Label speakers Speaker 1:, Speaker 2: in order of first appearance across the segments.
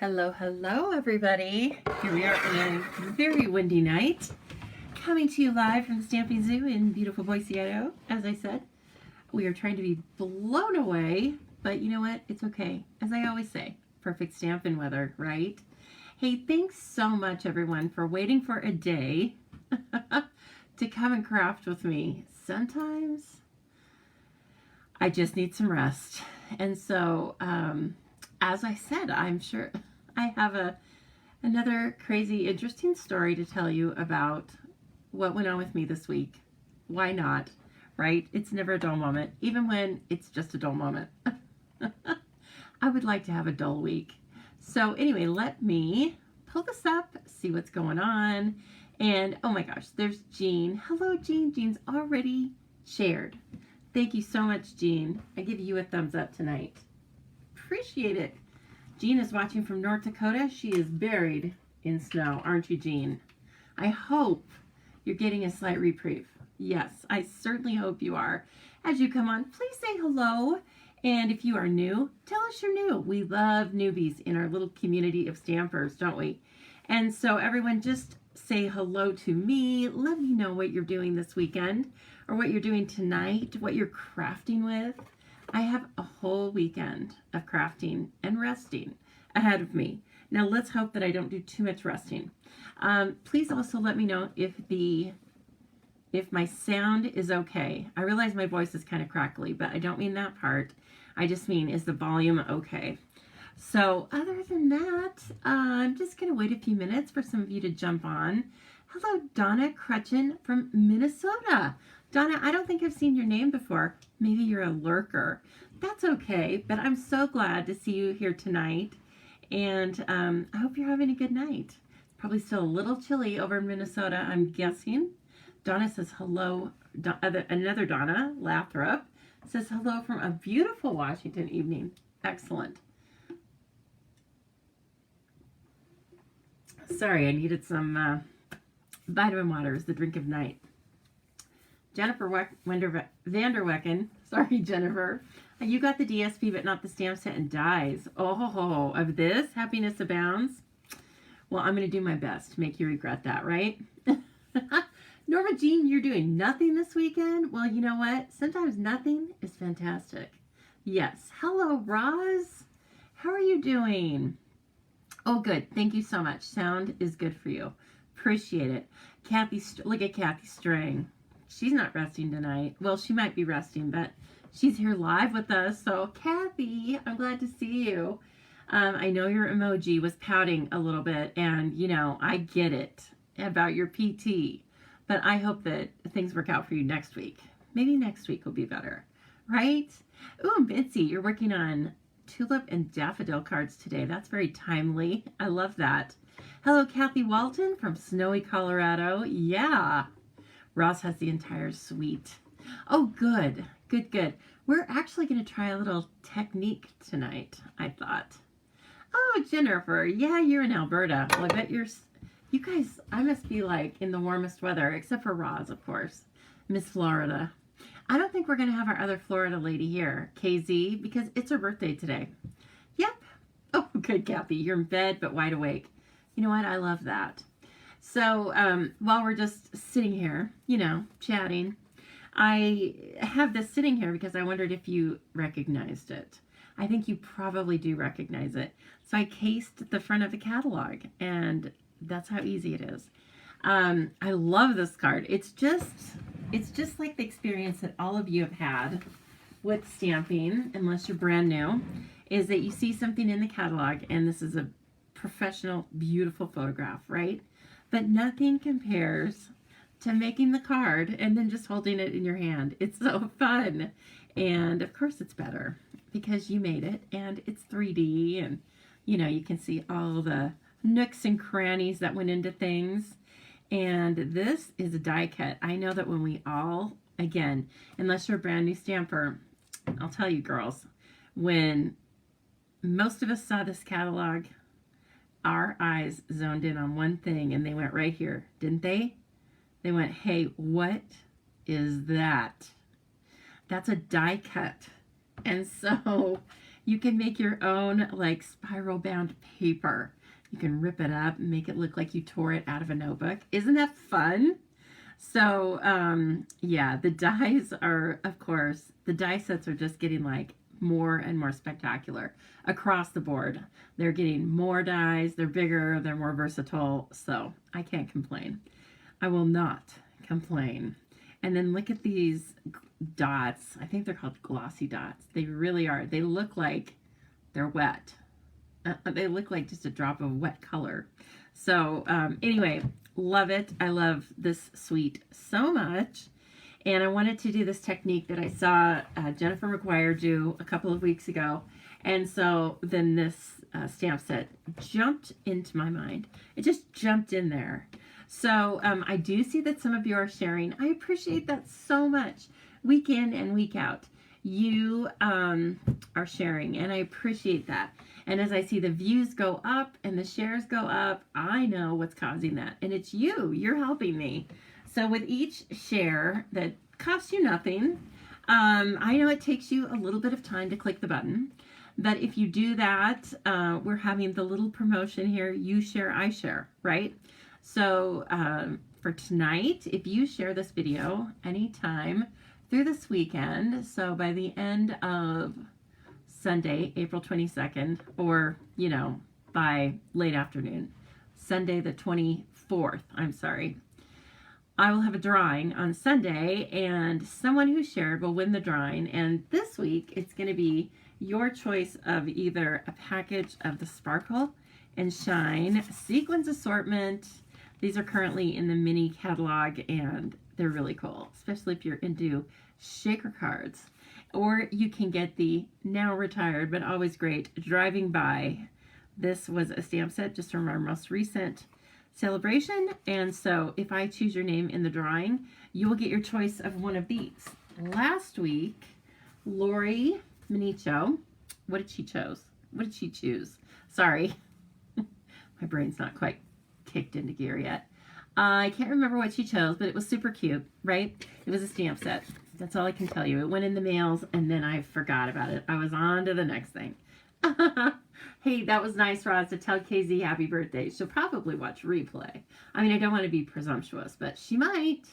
Speaker 1: Hello, hello, everybody. Here we are on a very windy night, coming to you live from the Stamping Zoo in beautiful Boise, Idaho. As I said, we are trying to be blown away, but you know what? It's okay. As I always say, perfect stamping weather, right? Hey, thanks so much, everyone, for waiting for a day to come and craft with me. Sometimes I just need some rest. And so, as I said, I'm sure I have another crazy, interesting story to tell you about what went on with me this week. Why not, right? It's never a dull moment, even when it's just a dull moment. I would like to have a dull week. So anyway, let me pull this up, see what's going on. And oh my gosh, there's Jean. Hello, Jean. Jean's already shared. Thank you so much, Jean. I give you a thumbs up tonight. Appreciate it. Jean is watching from North Dakota. She is buried in snow, aren't you, Jean? I hope you're getting a slight reprieve. Yes, I certainly hope you are. As you come on, please say hello. And if you are new, tell us you're new. We love newbies in our little community of stampers, don't we? And so everyone, just say hello to me. Let me know what you're doing this weekend or what you're doing tonight, what you're crafting with. I have a whole weekend of crafting and resting ahead of me. Now let's hope that I don't do too much resting. Please also let me know if my sound is okay. I realize my voice is kind of crackly, but I don't mean that part. I just mean, is the volume okay? So other than that, I'm just going to wait a few minutes for some of you to jump on. Hello, Donna Crutchen from Minnesota. Donna, I don't think I've seen your name before. Maybe you're a lurker. That's okay, but I'm so glad to see you here tonight. And I hope you're having a good night. It's probably still a little chilly over in Minnesota, I'm guessing. Donna says hello. Another Donna, Lathrop, says hello from a beautiful Washington evening. Excellent. Sorry, I needed some vitamin water as the drink of night. Jennifer Vanderwecken, sorry, Jennifer, you got the DSP but not the stamp set and dies. Oh, of this, happiness abounds. Well, I'm going to do my best to make you regret that, right? Norma Jean, you're doing nothing this weekend? Well, you know what? Sometimes nothing is fantastic. Yes. Hello, Roz. How are you doing? Oh, good. Thank you so much. Sound is good for you. Appreciate it. Kathy, look at Kathy Strang. She's not resting tonight. Well, she might be resting, but she's here live with us. So, Kathy, I'm glad to see you. I know your emoji was pouting a little bit, and, you know, I get it about your PT, but I hope that things work out for you next week. Maybe next week will be better, right? Ooh, Mitzi, you're working on tulip and daffodil cards today. That's very timely. I love that. Hello, Kathy Walton from snowy Colorado. Yeah. Ross has the entire suite. Oh, good. Good. We're actually going to try a little technique tonight, I thought. Oh, Jennifer. Yeah, you're in Alberta. Well, I bet you guys, I must be like in the warmest weather, except for Roz, of course. Miss Florida. I don't think we're going to have our other Florida lady here, KZ, because it's her birthday today. Yep. Oh, good, Kathy. You're in bed, but wide awake. You know what? I love that. So while we're just sitting here, you know, chatting, I have this sitting here because I wondered if you recognized it. I think you probably do recognize it. So I cased the front of the catalog, and that's how easy it is. I love this card. It's just like the experience that all of you have had with stamping, unless you're brand new, is that you see something in the catalog, and this is a professional, beautiful photograph, right? But nothing compares to making the card and then just holding it in your hand. It's so fun. And of course it's better because you made it and it's 3D and, you know, you can see all the nooks and crannies that went into things. And this is a die cut. I know that when we all, again, unless you're a brand new stamper, I'll tell you girls, when most of us saw this catalog, our eyes zoned in on one thing and they went right here, didn't they? They went, hey, what is that? That's a die cut. And so You can make your own like spiral bound paper. You can rip it up and make it look like you tore it out of a notebook. Isn't that fun? So, yeah, the dies are, of course, the die sets are just getting like more and more spectacular across the board. They're getting more dies, they're bigger, they're more versatile. So I can't complain. I will not complain. And then look at these dots. I think they're called glossy dots. They really are. They look like they're wet. They look like just a drop of wet color. So anyway, love it. I love this suite so much. And I wanted to do this technique that I saw Jennifer McGuire do a couple of weeks ago. And so then this stamp set jumped into my mind. It just jumped in there. So I do see that some of you are sharing. I appreciate that so much. Week in and week out, you are sharing, and I appreciate that. And as I see the views go up and the shares go up, I know what's causing that. And it's you. You're helping me. So with each share that costs you nothing, I know it takes you a little bit of time to click the button. But if you do that, we're having the little promotion here, you share, I share, right? So for tonight, if you share this video anytime through this weekend, so by the end of Sunday, April 22nd, or, you know, by late afternoon, Sunday the 24th, I'm sorry, I will have a drawing on Sunday, and someone who shared will win the drawing. And this week, it's going to be your choice of either a package of the Sparkle and Shine Sequins Assortment. These are currently in the mini catalog, and they're really cool, especially if you're into shaker cards. Or you can get the now retired, but always great, Driving By. This was a stamp set just from our most recent celebration. And so if I choose your name in the drawing, you will get your choice of one of these. Last week, Lori Minicho, what did she choose? What did she choose? Sorry, my brain's not quite kicked into gear yet. I can't remember what she chose, but it was super cute, right? It was a stamp set. That's all I can tell you. It went in the mails, and then I forgot about it. I was on to the next thing. Hey, that was nice, Roz, to tell KZ happy birthday. She'll probably watch replay. I mean, I don't want to be presumptuous, but she might.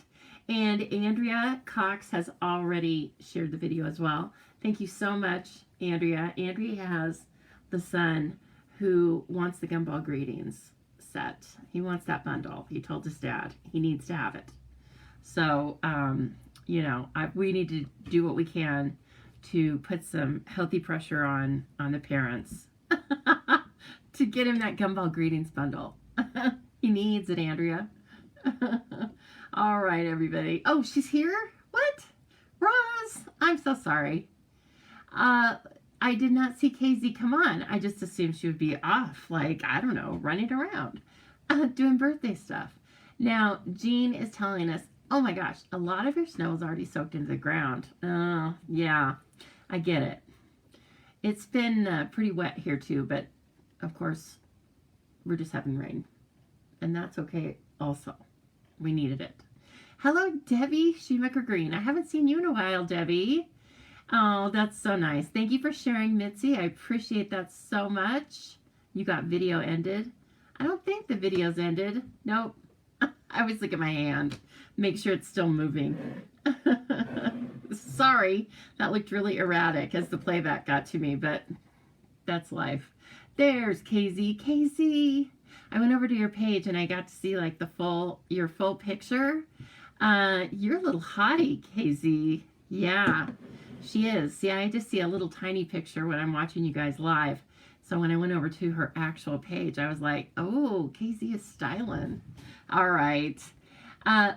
Speaker 1: And Andrea Cox has already shared the video as well. Thank you so much, Andrea. Andrea has the son who wants the Gumball Greetings set. He wants that bundle. He told his dad he needs to have it. So, you know, we need to do what we can to put some healthy pressure on the parents to get him that Gumball Greetings bundle. He needs it, Andrea. All right, everybody. Oh, she's here? What? Roz, I'm so sorry. I did not see KZ come on. I just assumed she would be off, like, I don't know, running around, doing birthday stuff. Now, Jean is telling us, oh my gosh, a lot of your snow is already soaked into the ground. Yeah, I get it. It's been pretty wet here too, but of course, we're just having rain. And that's okay also. We needed it. Hello, Debbie Schumacher Green. I haven't seen you in a while, Debbie. Oh, that's so nice. Thank you for sharing, Mitzi. I appreciate that so much. You got video ended. I don't think the video's ended. Nope. I always look at my hand. Make sure it's still moving. Sorry, that looked really erratic as the playback got to me, but that's life. There's KZ. KZ, I went over to your page and I got to see like your full picture. You're a little hottie, KZ. Yeah, she is. See, I just see a little tiny picture when I'm watching you guys live. So when I went over to her actual page, I was like, oh, KZ is styling. All right.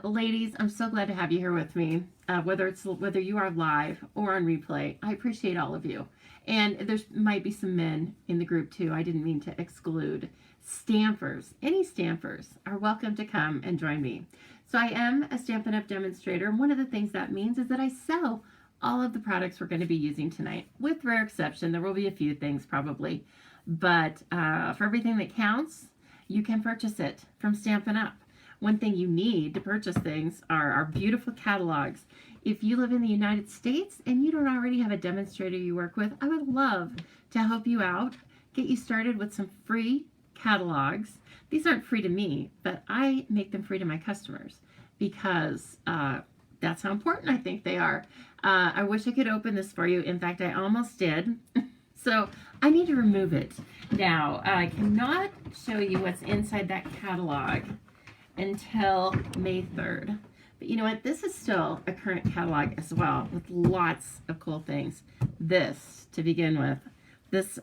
Speaker 1: Ladies, I'm so glad to have you here with me, whether you are live or on replay. I appreciate all of you. And there might be some men in the group too. I didn't mean to exclude. Stampers, any stampers are welcome to come and join me. So I am a Stampin' Up! Demonstrator, and one of the things that means is that I sell all of the products we're going to be using tonight. With rare exception, there will be a few things probably, but for everything that counts, you can purchase it from Stampin' Up! One thing you need to purchase things are our beautiful catalogs. If you live in the United States and you don't already have a demonstrator you work with, I would love to help you out, get you started with some free catalogs. These aren't free to me, but I make them free to my customers because that's how important I think they are. I wish I could open this for you. In fact, I almost did. So I need to remove it. Now, I cannot show you what's inside that catalog until May 3rd. But you know what? This is still a current catalog as well with lots of cool things. This, to begin with, this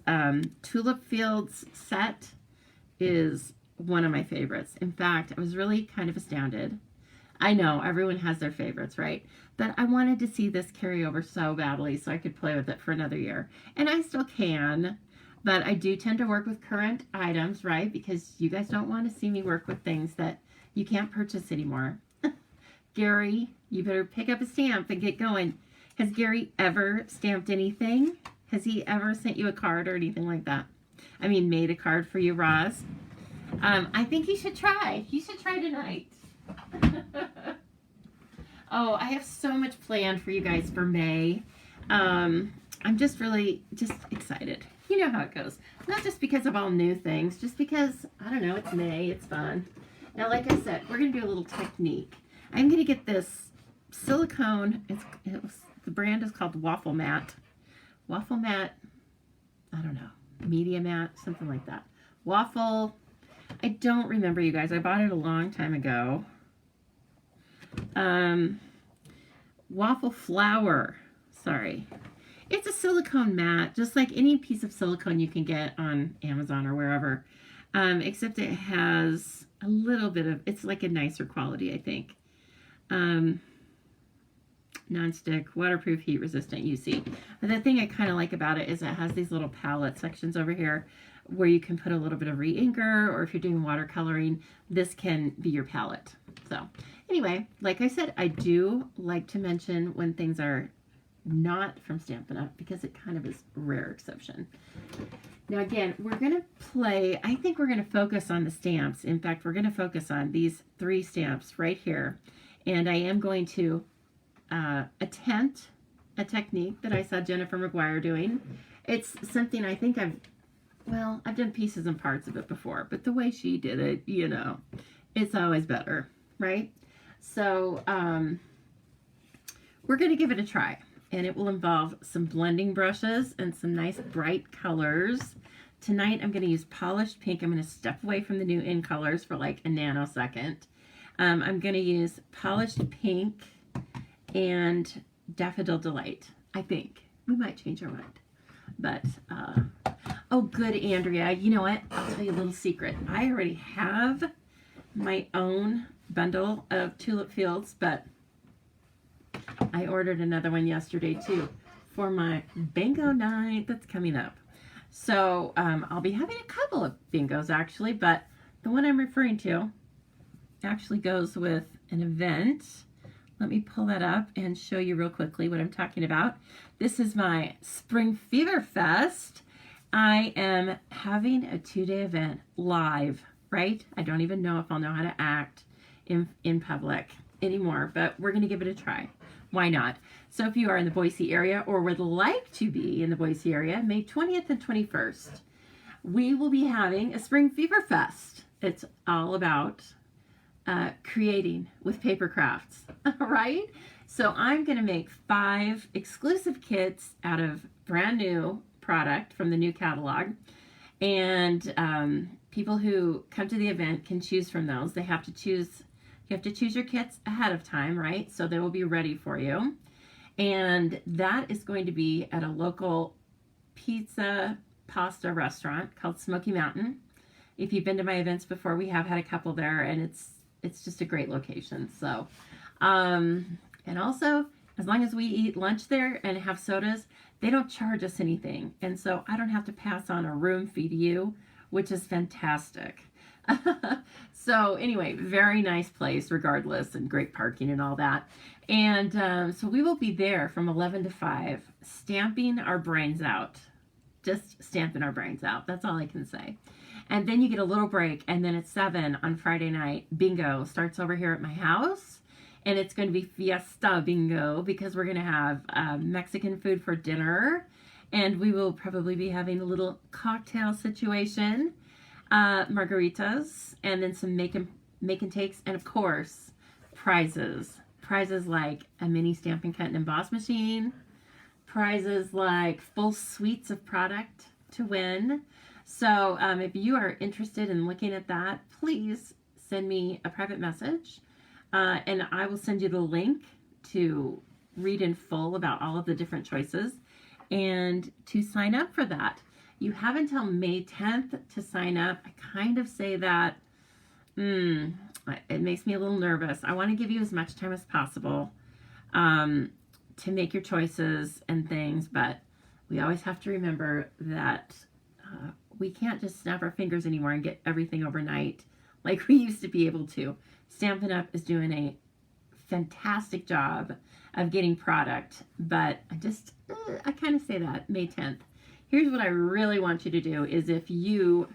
Speaker 1: Tulip Fields set is one of my favorites. In fact, I was really kind of astounded. I know everyone has their favorites, right? But I wanted to see this carry over so badly so I could play with it for another year. And I still can, but I do tend to work with current items, right? Because you guys don't want to see me work with things that you can't purchase anymore. Gary, you better pick up a stamp and get going. Has Gary ever stamped anything? Has he ever sent you a card or anything like that? I mean, made a card for you, Roz? I think you should try. You should try tonight. Oh, I have so much planned for you guys for May. I'm just really excited. You know how it goes. Not just because of all new things, just because, I don't know, it's May, it's fun. Now, like I said, we're going to do a little technique. I'm going to get this silicone, the brand is called Waffle Mat. Waffle Mat, I don't know, Media Mat, something like that. Waffle, I don't remember, you guys. I bought it a long time ago. Waffle Flower, sorry. It's a silicone mat, just like any piece of silicone you can get on Amazon or wherever, except it has a little bit of, it's like a nicer quality, I think. Non-stick, waterproof, heat resistant, UC. But the thing I kind of like about it is it has these little palette sections over here where you can put a little bit of re-inker, or if you're doing watercoloring, this can be your palette. So anyway, like I said, I do like to mention when things are not from Stampin' Up! Because it kind of is a rare exception. Now again, we're going to play, I think we're going to focus on the stamps. In fact, we're going to focus on these 3 stamps right here. And I am going to attempt a technique that I saw Jennifer McGuire doing. It's something I think I've done pieces and parts of it before, but the way she did it, you know, it's always better, right? So we're going to give it a try, and it will involve some blending brushes and some nice bright colors. Tonight I'm going to use polished pink. I'm going to step away from the new in colors for like a nanosecond. I'm going to use polished pink and Daffodil Delight, I think. We might change our mind. But, oh, good, Andrea. You know what? I'll tell you a little secret. I already have my own bundle of Tulip Fields, but I ordered another one yesterday, too, for my bingo night that's coming up. So, I'll be having a couple of bingos, actually, but the one I'm referring to actually goes with an event. Let me pull that up and show you real quickly what I'm talking about. This is my Spring Fever Fest. I am having a 2-day event live, right? I don't even know if I'll know how to act in public anymore, but we're going to give it a try. Why not? So if you are in the Boise area or would like to be in the Boise area, May 20th and 21st, we will be having a Spring Fever Fest. It's all about creating with paper crafts, right? So I'm going to make 5 exclusive kits out of brand new product from the new catalog. And people who come to the event can choose from those. They have to choose, you have to choose your kits ahead of time, right? So they will be ready for you. And that is going to be at a local pizza pasta restaurant called Smoky Mountain. If you've been to my events before, we have had a couple there, and it's just a great location. So, and also, as long as we eat lunch there and have sodas, they don't charge us anything. And so I don't have to pass on a room fee to you, which is fantastic. So anyway, very nice place regardless, and great parking and all that. And so we will be there from 11 to 5, stamping our brains out. Just stamping our brains out. That's all I can say. And then you get a little break, and then at 7 on Friday night, bingo starts over here at my house. And it's going to be Fiesta Bingo because we're going to have Mexican food for dinner. And we will probably be having a little cocktail situation, margaritas, and then some make and takes, and of course, prizes. Prizes like a mini Stampin' Cut and Emboss machine, prizes like full suites of product to win. So if you are interested in looking at that, please send me a private message, and I will send you the link to read in full about all of the different choices and to sign up for that. You have until May 10th to sign up. I kind of say that, it makes me a little nervous. I want to give you as much time as possible to make your choices and things, but we always have to remember that we can't just snap our fingers anymore and get everything overnight like we used to be able to. Stampin' Up! Is doing a fantastic job of getting product, but I kind of say that May 10th. Here's what I really want you to do is, if you,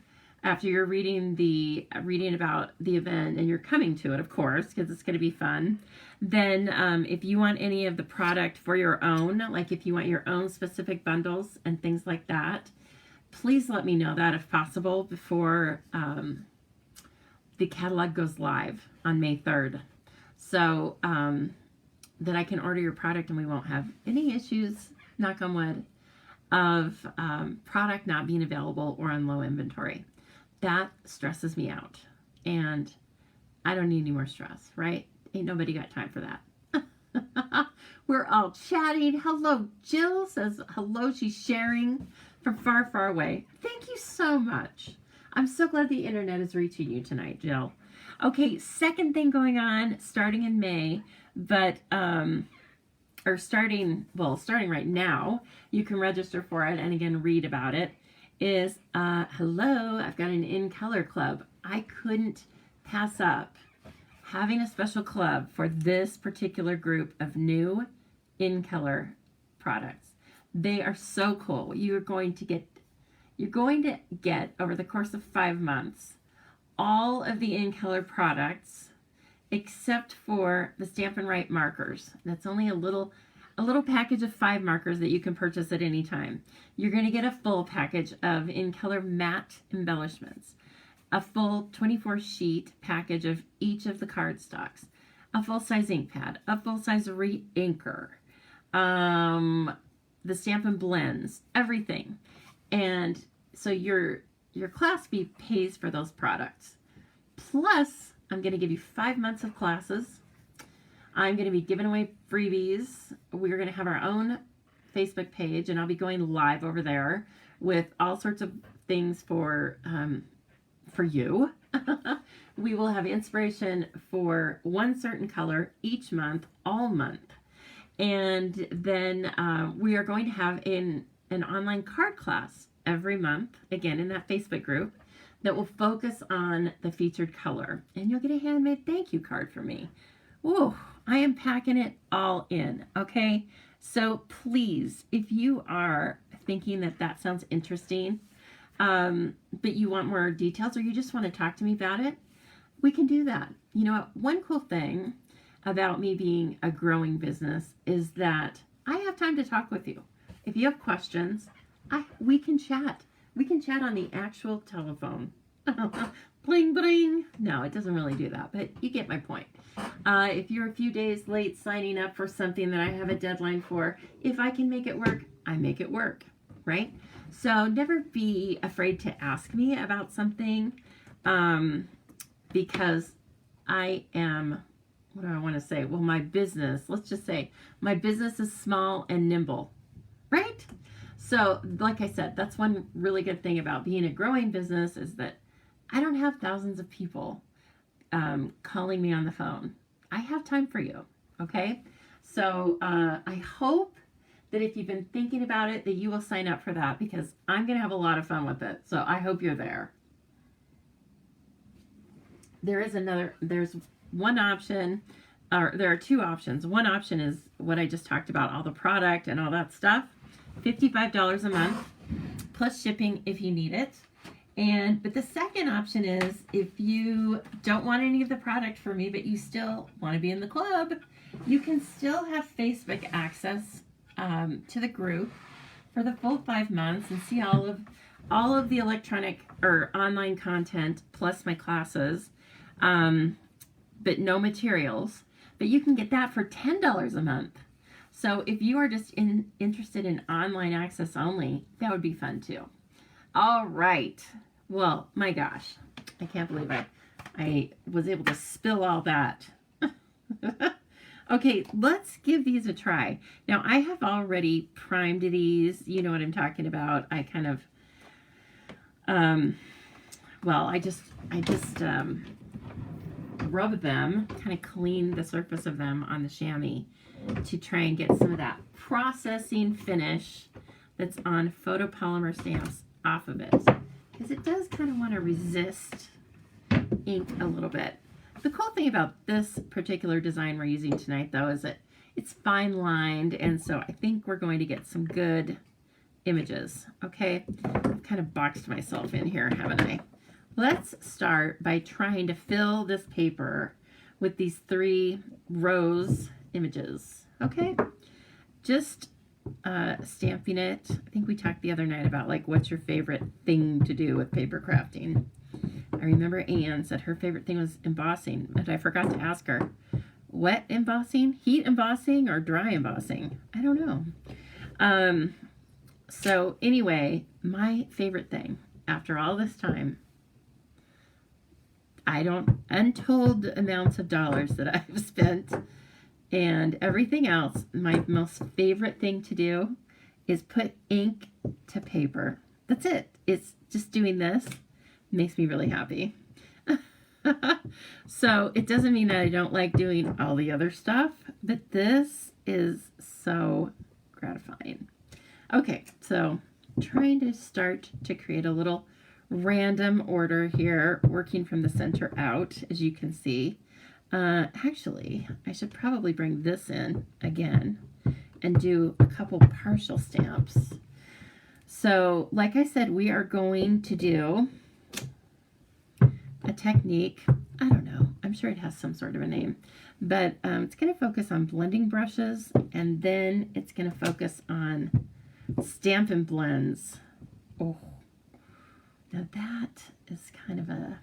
Speaker 1: after you're reading about the event, and you're coming to it, of course, because it's going to be fun, then if you want any of the product for your own, like if you want your own specific bundles and things like that, please let me know that if possible before the catalog goes live on May 3rd. So that I can order your product and we won't have any issues, knock on wood, of product not being available or on low inventory. That stresses me out, and I don't need any more stress, right? Ain't nobody got time for that. We're all chatting. Hello, Jill says hello. She's sharing from far, far away. Thank you so much. I'm so glad the internet is reaching you tonight, Jill. Okay, second thing going on starting in May, but starting right now, you can register for it and again read about it, is hello, I've got an In Color Club. I couldn't pass up having a special club for this particular group of new In Color products. They are so cool. You're going to get over the course of 5 months all of the In Color products except for the Stampin' Write markers. That's only a little package of 5 markers that you can purchase at any time. You're going to get a full package of In Color matte embellishments, a full 24 sheet package of each of the cardstocks, a full-size ink pad, a full-size re-inker, the Stampin' Blends, everything. And so your class fee pays for those products. Plus, I'm going to give you 5 months of classes. I'm going to be giving away freebies. We're going to have our own Facebook page, and I'll be going live over there with all sorts of things for you. We will have inspiration for one certain color each month, all month. And then we are going to have an online card class every month, again in that Facebook group, that will focus on the featured color. And you'll get a handmade thank you card from me. Whoa, I am packing it all in, okay? So please, if you are thinking that sounds interesting, but you want more details or you just want to talk to me about it, we can do that. You know what? One cool thing about me being a growing business is that I have time to talk with you. If you have questions, we can chat. We can chat on the actual telephone. Bling, bling. No, it doesn't really do that, but you get my point. If you're a few days late signing up for something that I have a deadline for, if I can make it work, I make it work, right? So never be afraid to ask me about something, because I am, what do I want to say? Well, my business, let's just say my business is small and nimble, right? So like I said, that's one really good thing about being a growing business is that I don't have thousands of people calling me on the phone. I have time for you, okay? So I hope that if you've been thinking about it, that you will sign up for that because I'm going to have a lot of fun with it. So I hope you're there. There's one option, or there are two options. One option is what I just talked about, all the product and all that stuff. $55 a month plus shipping if you need it. But the second option is if you don't want any of the product from me, but you still want to be in the club, you can still have Facebook access to the group for the full 5 months and see all of the electronic or online content plus my classes, but no materials. But you can get that for $10 a month. So if you are just interested in online access only, that would be fun too. All right. Well, my gosh, I can't believe I was able to spill all that. Okay, let's give these a try. Now, I have already primed these. You know what I'm talking about. I kind of, well, I just rub them, kind of clean the surface of them on the chamois to try and get some of that processing finish that's on photopolymer stamps off of it, because it does kind of want to resist ink a little bit. The cool thing about this particular design we're using tonight, though, is that it's fine lined, and so I think we're going to get some good images. Okay, I've kind of boxed myself in here, haven't I? Let's start by trying to fill this paper with these 3 rose images. Okay, just stamping it. I think we talked the other night about, like, what's your favorite thing to do with paper crafting. I remember Anne said her favorite thing was embossing, but I forgot to ask her, wet embossing, heat embossing, or dry embossing? I don't know. So anyway, my favorite thing after all this time, untold amounts of dollars that I've spent and everything else, my most favorite thing to do is put ink to paper. That's it. It's just doing this. Makes me really happy. So it doesn't mean that I don't like doing all the other stuff, but this is so gratifying. Okay, so trying to start to create a little random order here, working from the center out, as you can see. Actually, I should probably bring this in again and do a couple partial stamps. So, like I said, we are going to do a technique. I don't know. I'm sure it has some sort of a name. But it's going to focus on blending brushes, and then it's going to focus on Stampin' Blends. Oh, now that is kind of a,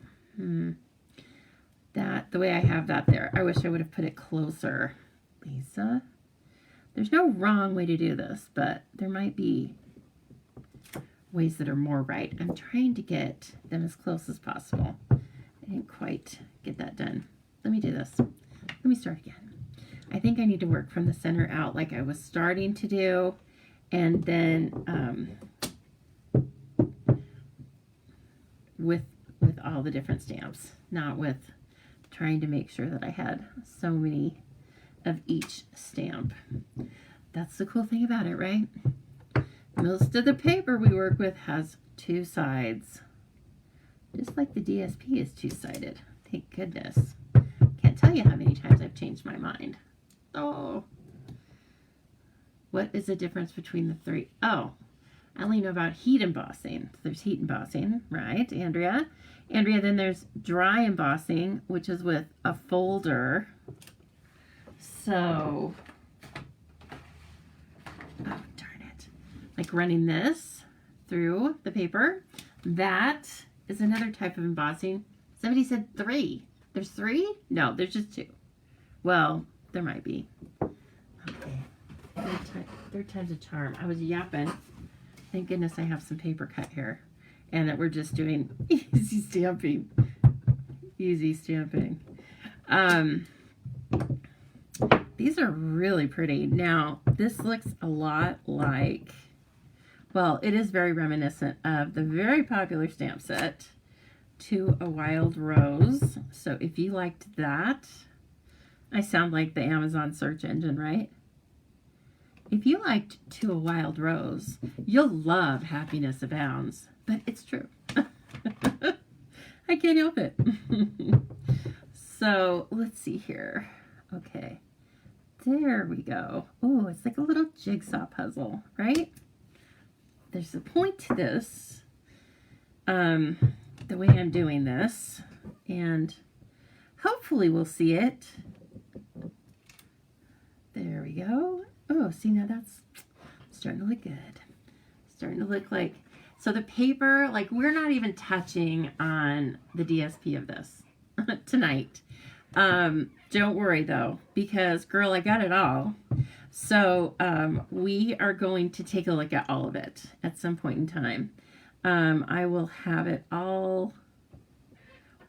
Speaker 1: the way I have that there, I wish I would have put it closer. Lisa, there's no wrong way to do this, but there might be ways that are more right. I'm trying to get them as close as possible. I didn't quite get that done. Let me do this. Let me start again. I think I need to work from the center out like I was starting to do, and then with all the different stamps, not with trying to make sure that I had so many of each stamp. That's the cool thing about it, right? Most of the paper we work with has 2 sides. Just like the DSP is 2-sided. Thank goodness. Can't tell you how many times I've changed my mind. Oh. What is the difference between the 3? Oh, I only know about heat embossing. So there's heat embossing, right, Andrea? Andrea, then there's dry embossing, which is with a folder. So, oh, darn it. Like running this through the paper. That is another type of embossing. Somebody said 3. There's 3? No, there's just 2. Well, there might be. Okay. Third time's a charm. I was yapping. Thank goodness I have some paper cut here. And that we're just doing easy stamping. Easy stamping. These are really pretty. Now, this looks a lot like, well, it is very reminiscent of the very popular stamp set, To a Wild Rose. So if you liked that, I sound like the Amazon search engine, right? If you liked To a Wild Rose, you'll love Happiness Abounds. But it's true. I can't help it. So let's see here. Okay. There we go. Oh, it's like a little jigsaw puzzle, right? There's a point to this, the way I'm doing this, and hopefully we'll see it. There we go. Oh, see, now that's starting to look good. starting to look like, so the paper, like we're not even touching on the DSP of this tonight. Don't worry though, because girl, I got it all. So we are going to take a look at all of it at some point in time. I will have it all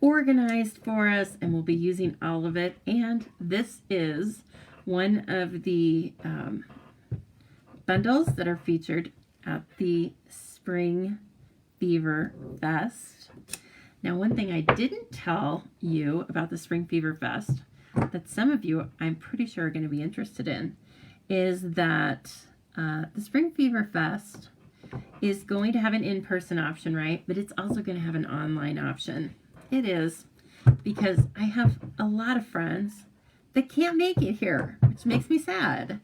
Speaker 1: organized for us and we'll be using all of it. And this is one of the bundles that are featured at the Spring Fever Fest. Now, one thing I didn't tell you about the Spring Fever Fest that some of you, I'm pretty sure, are going to be interested in is that the Spring Fever Fest is going to have an in-person option, right? But it's also going to have an online option. It is, because I have a lot of friends that can't make it here, which makes me sad.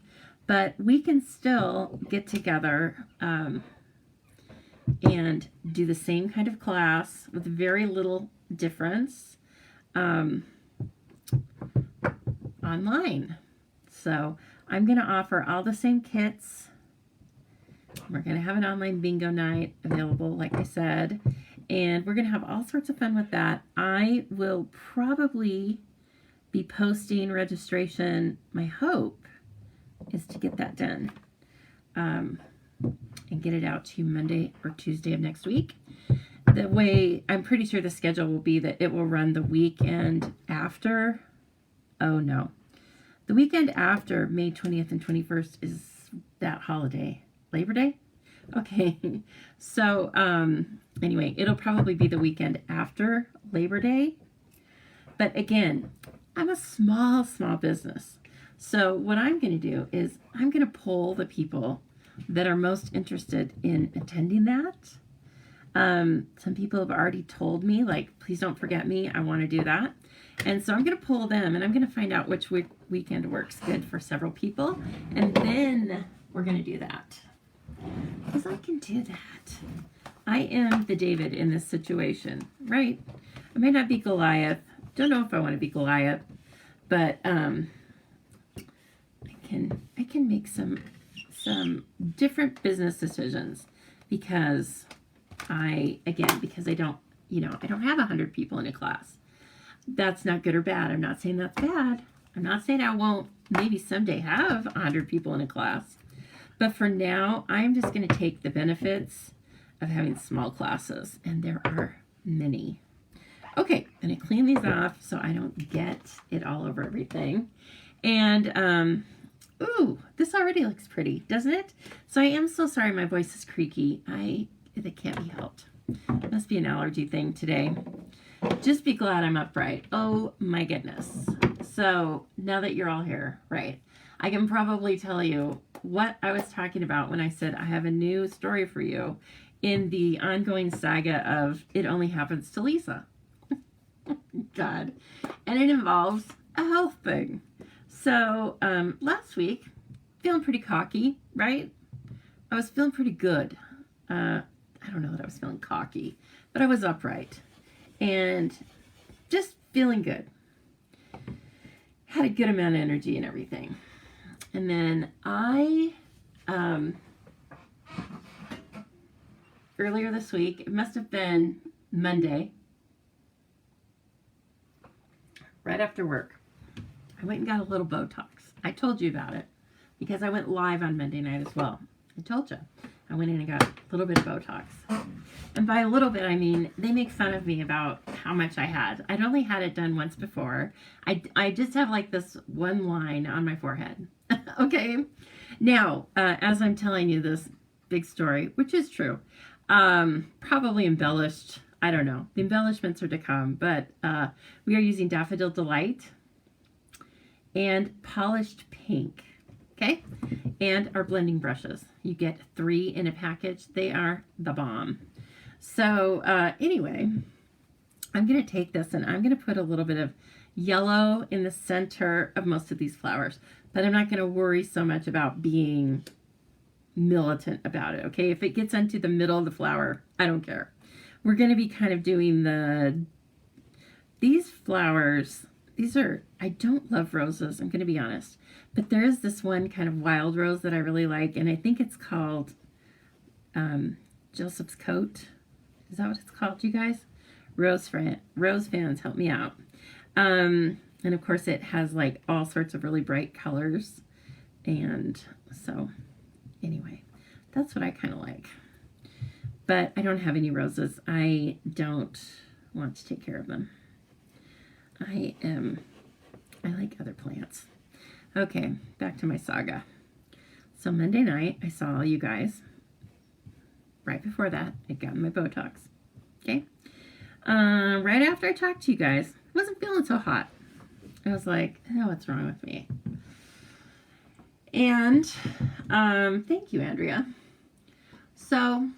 Speaker 1: But we can still get together and do the same kind of class with very little difference online. So I'm going to offer all the same kits. We're going to have an online bingo night available, like I said, and we're going to have all sorts of fun with that. I will probably be posting registration. My hope is to get that done and get it out to you Monday or Tuesday of next week. The way, I'm pretty sure the schedule will be that it will run the weekend after. Oh no. The weekend after May 20th and 21st is that holiday. Labor Day? Okay. So, anyway, it'll probably be the weekend after Labor Day. But again, I'm a small business. So what I'm going to do is I'm going to poll the people that are most interested in attending that. Some people have already told me, like, please don't forget me. I want to do that. And so I'm going to poll them, and I'm going to find out which weekend works good for several people. And then we're going to do that. Because I can do that. I am the David in this situation, right? I may not be Goliath. Don't know if I want to be Goliath. But I can make some different business decisions because because I don't have 100 people in a class. That's not good or bad. I'm not saying that's bad. I'm not saying I won't maybe someday have 100 people in a class. But for now, I'm just going to take the benefits of having small classes, and there are many. Okay, I'm going to clean these off so I don't get it all over everything. And ooh, this already looks pretty, doesn't it? So I am so sorry my voice is creaky. It can't be helped. It must be an allergy thing today. Just be glad I'm upright. Oh my goodness. So now that you're all here, right, I can probably tell you what I was talking about when I said I have a new story for you in the ongoing saga of It Only Happens to Lisa. God. And it involves a health thing. So last week, feeling pretty cocky, right? I was feeling pretty good. I don't know that I was feeling cocky, but I was upright and just feeling good. Had a good amount of energy and everything. And then I, earlier this week, it must have been Monday, right after work, I went and got a little Botox. I told you about it because I went live on Monday night as well. I told you. I went in and got a little bit of Botox. And by a little bit, I mean, they make fun of me about how much I had. I'd only had it done once before. I just have like this one line on my forehead. Okay? Now, as I'm telling you this big story, which is true, probably embellished. I don't know. The embellishments are to come. But we are using Daffodil Delight and Polished Pink. Okay? And our blending brushes. You get 3 in a package. They are the bomb. So anyway, I'm going to take this and I'm going to put a little bit of yellow in the center of most of these flowers. But I'm not going to worry so much about being militant about it. Okay? If it gets into the middle of the flower, I don't care. We're going to be kind of doing these flowers. I don't love roses. I'm going to be honest. But there is this one kind of wild rose that I really like, and I think it's called Joseph's Coat. Is that what it's called, you guys? Rose fans, help me out. And of course it has like all sorts of really bright colors. And so anyway, that's what I kind of like. But I don't have any roses. I don't want to take care of them. I like other plants. Okay, back to my saga. So Monday night, I saw you guys. Right before that, I'd gotten my Botox. Okay. Right after I talked to you guys, wasn't feeling so hot. I was like, oh, what's wrong with me? And thank you, Andrea. So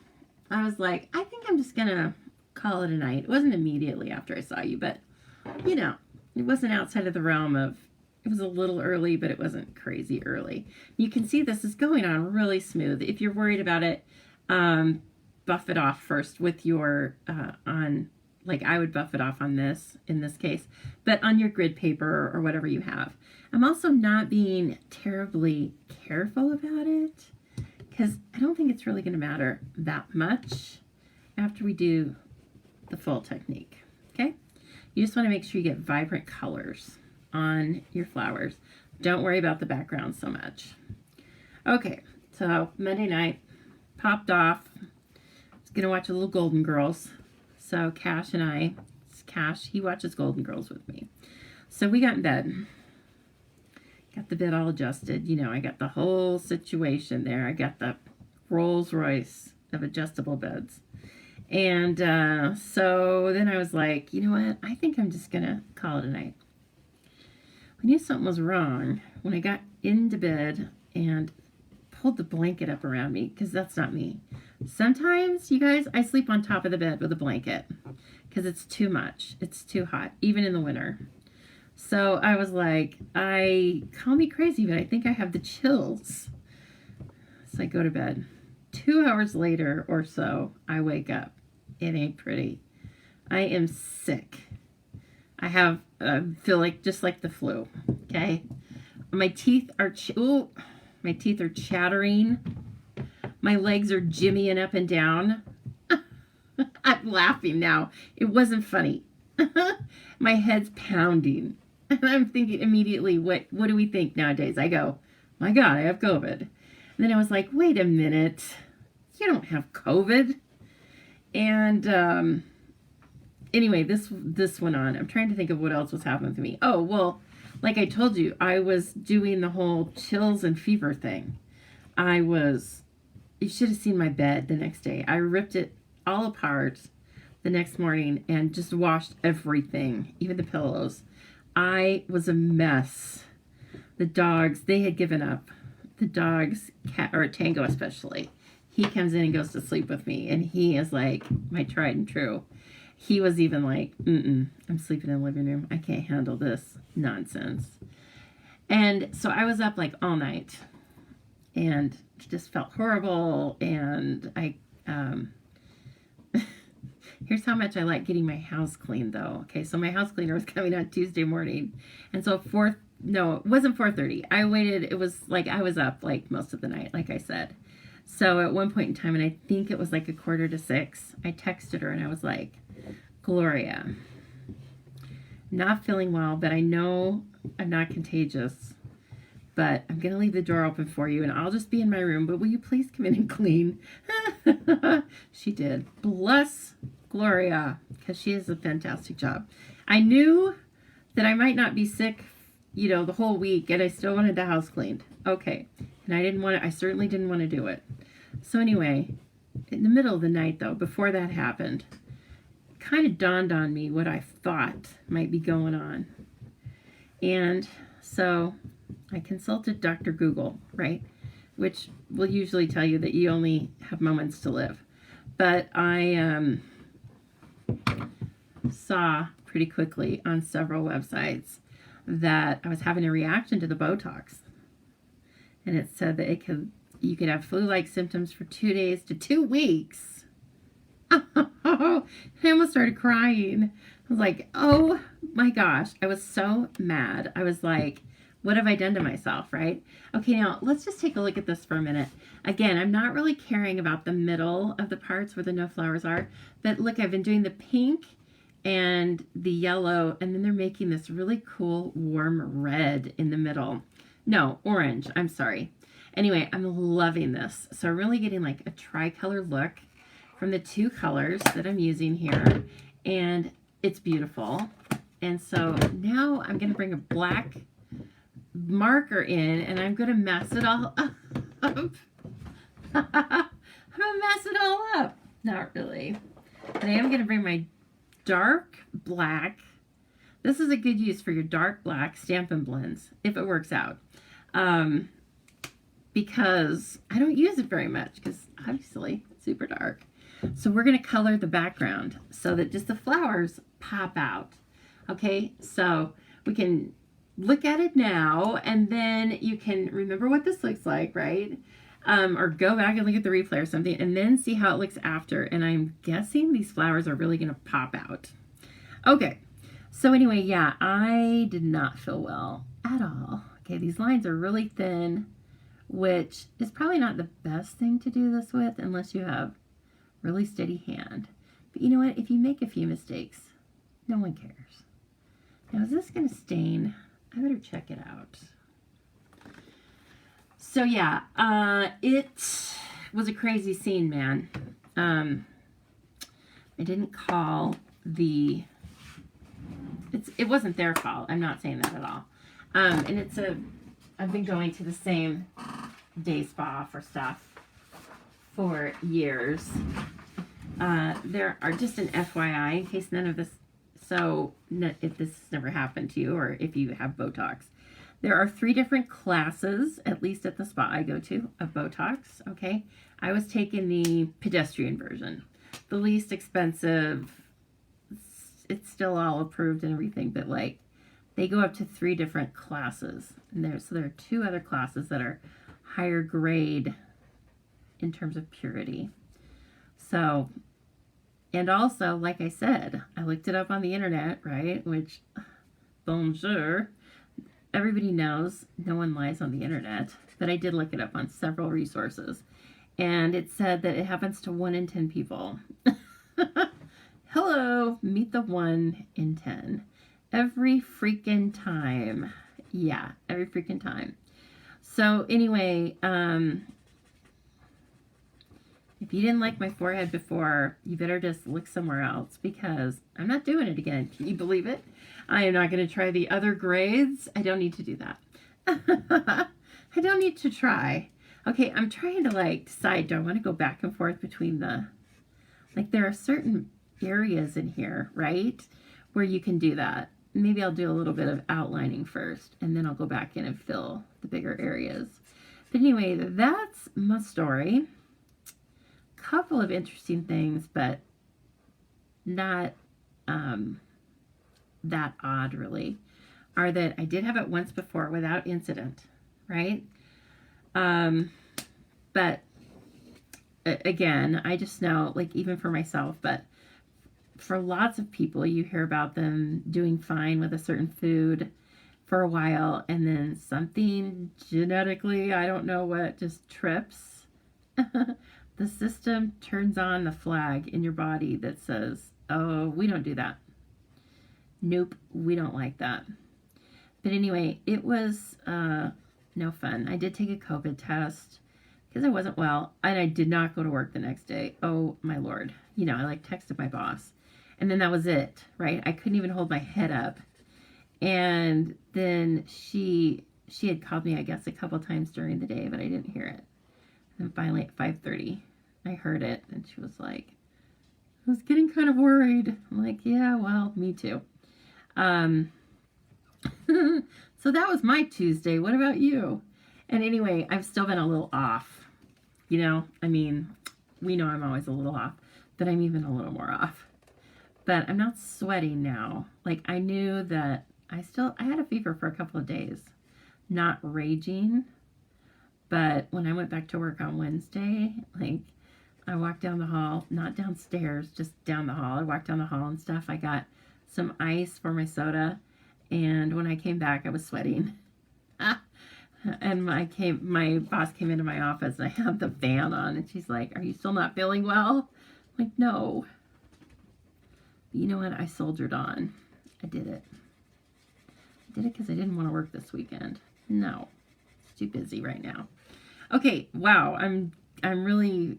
Speaker 1: I was like, I think I'm just going to call it a night. It wasn't immediately after I saw you, but, you know, it wasn't outside of the realm of, it was a little early, but it wasn't crazy early. You can see this is going on really smooth. If you're worried about it, buff it off first with your, like I would buff it off on this, in this case, but on your grid paper or whatever you have. I'm also not being terribly careful about it because I don't think it's really going to matter that much after we do the full technique, okay? You just want to make sure you get vibrant colors on your flowers. Don't worry about the background so much. Okay, so Monday night, popped off. I was going to watch a little Golden Girls. So Cash and I, Cash, he watches Golden Girls with me. So we got in bed. Got the bed all adjusted. You know, I got the whole situation there. I got the Rolls Royce of adjustable beds. And so then I was like, you know what? I think I'm just going to call it a night. I knew something was wrong when I got into bed and pulled the blanket up around me, because that's not me. Sometimes, you guys, I sleep on top of the bed with a blanket because it's too much. It's too hot, even in the winter. So I was like, call me crazy, but I think I have the chills. So I go to bed. 2 hours later or so, I wake up. It ain't pretty. I am sick. I have, feel like just like the flu, okay? My teeth are, my teeth are chattering. My legs are jimmying up and down. I'm laughing now. It wasn't funny. My head's pounding. And I'm thinking immediately, what do we think nowadays? I go, my God, I have COVID. And then I was like, wait a minute. You don't have COVID. And anyway, this went on. I'm trying to think of what else was happening to me. Oh, well, like I told you, I was doing the whole chills and fever thing. You should have seen my bed the next day. I ripped it all apart the next morning and just washed everything, even the pillows. I was a mess. The dogs, they had given up. The dogs, or Tango especially, he comes in and goes to sleep with me, and he is like my tried and true. He was even like, I'm sleeping in the living room. I can't handle this nonsense. And so I was up like all night and just felt horrible. And here's how much I like getting my house cleaned though. Okay, so my house cleaner was coming on Tuesday morning. And so it wasn't 4:30. I waited, it was like I was up like most of the night, like I said. So at one point in time, and I think it was like 5:45, I texted her and I was like, Gloria, not feeling well, but I know I'm not contagious, but I'm going to leave the door open for you and I'll just be in my room, but will you please come in and clean? She did. Bless Gloria, because she does a fantastic job. I knew that I might not be sick, you know, the whole week, and I still wanted the house cleaned. Okay. And I certainly didn't want to do it. So anyway, in the middle of the night though, before that happened, it kind of dawned on me what I thought might be going on. And so I consulted Dr. Google, right? Which will usually tell you that you only have moments to live. But I saw pretty quickly on several websites that I was having a reaction to the Botox. And it said that you could have flu-like symptoms for 2 days to 2 weeks. I almost started crying. I was like, oh my gosh. I was so mad. I was like, What have I done to myself, right? Okay, now let's just take a look at this for a minute. Again, I'm not really caring about the middle of the parts where the no flowers are, but look, I've been doing the pink and the yellow, and then they're making this really cool warm red in the middle. No, orange, I'm sorry. Anyway, I'm loving this. So I'm really getting like a tricolor look from the two colors that I'm using here, and it's beautiful. And so now I'm going to bring a black marker in, and I'm going to mess it all up. I'm going to mess it all up. Not really. But I am going to bring my dark black. This is a good use for your dark black Stampin' Blends, if it works out. Because I don't use it very much, because obviously it's super dark. So we're going to color the background so that just the flowers pop out. Okay, so we can look at it now, and then you can remember what this looks like, right? Or go back and look at the replay or something, and then see how it looks after. And I'm guessing these flowers are really going to pop out. Okay, so anyway, yeah, I did not feel well at all. Okay, these lines are really thin, which is probably not the best thing to do this with unless you have really steady hand. But you know what? If you make a few mistakes, no one cares. Now, is this going to stain? I better check it out. So yeah, it was a crazy scene, man. I didn't call the, it wasn't their fault. I'm not saying that at all. And I've been going to the same day spa for stuff for years. There are, just an FYI, in case none of this, so if this has never happened to you, or if you have Botox, there are 3 different classes, at least at the spa I go to, of Botox, okay? I was taking the pedestrian version, the least expensive. It's still all approved and everything, but like, they go up to 3 different classes. And there are 2 other classes that are higher grade in terms of purity. So, and also, like I said, I looked it up on the internet, right? Which, bonjour. Everybody knows no one lies on the internet, but I did look it up on several resources. And it said that it happens to 1 in 10 people. Hello, meet the 1 in 10. Every freaking time. Yeah, every freaking time. So anyway, if you didn't like my forehead before, you better just look somewhere else, because I'm not doing it again. Can you believe it? I am not going to try the other grades. I don't need to do that. I don't need to try. Okay, I'm trying to like decide, do I want to go back and forth between the, like there are certain areas in here, right, where you can do that. Maybe I'll do a little bit of outlining first, and then I'll go back in and fill the bigger areas. But anyway, that's my story. Couple of interesting things, but not that odd really, are that I did have it once before without incident, right? But again, I just know, like, even for myself, but for lots of people, you hear about them doing fine with a certain food for a while, and then something genetically, I don't know what, just trips. The system turns on the flag in your body that says, oh, we don't do that. Nope, we don't like that. But anyway, it was no fun. I did take a COVID test because I wasn't well, and I did not go to work the next day. Oh, my Lord. You know, I like texted my boss, and then that was it, right? I couldn't even hold my head up. And then she had called me, I guess, a couple times during the day, but I didn't hear it. And finally at 5:30, I heard it, and she was like, I was getting kind of worried. I'm like, yeah, well, me too. So that was my Tuesday. What about you? And anyway, I've still been a little off. You know, I mean, we know I'm always a little off, but I'm even a little more off. But I'm not sweating now. Like, I knew that I had a fever for a couple of days. Not raging. But when I went back to work on Wednesday, like, I walked down the hall, not downstairs, just down the hall. I walked down the hall and stuff. I got some ice for my soda. And when I came back, I was sweating. And my boss came into my office and I had the fan on and she's like, "Are you still not feeling well?" I'm like, "No." But you know what? I soldiered on. I did it. I did it because I didn't want to work this weekend. No. It's too busy right now. Okay, wow. I'm really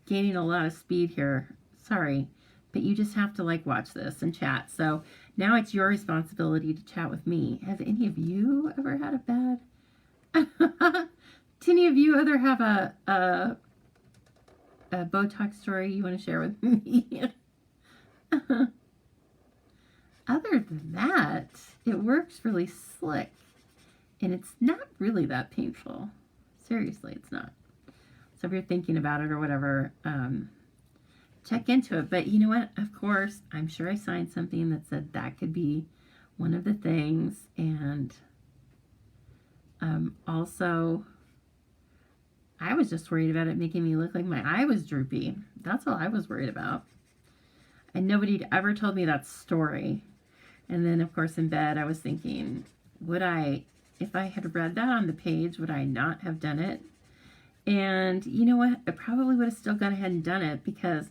Speaker 1: gaining a lot of speed here. Sorry. But you just have to watch this and chat. So now it's your responsibility to chat with me. Have any of you ever had a bad do any of you ever have a Botox story you want to share with me? Other than that, it works really slick. And it's not really that painful. Seriously, it's not. So if you're thinking about it or whatever, check into it. But you know what? Of course, I'm sure I signed something that said that could be one of the things. And also, I was just worried about it making me look like my eye was droopy. That's all I was worried about. And nobody ever told me that story. And then, of course, in bed, I was thinking, if I had read that on the page, would I not have done it? And you know what? I probably would have still gone ahead and done it because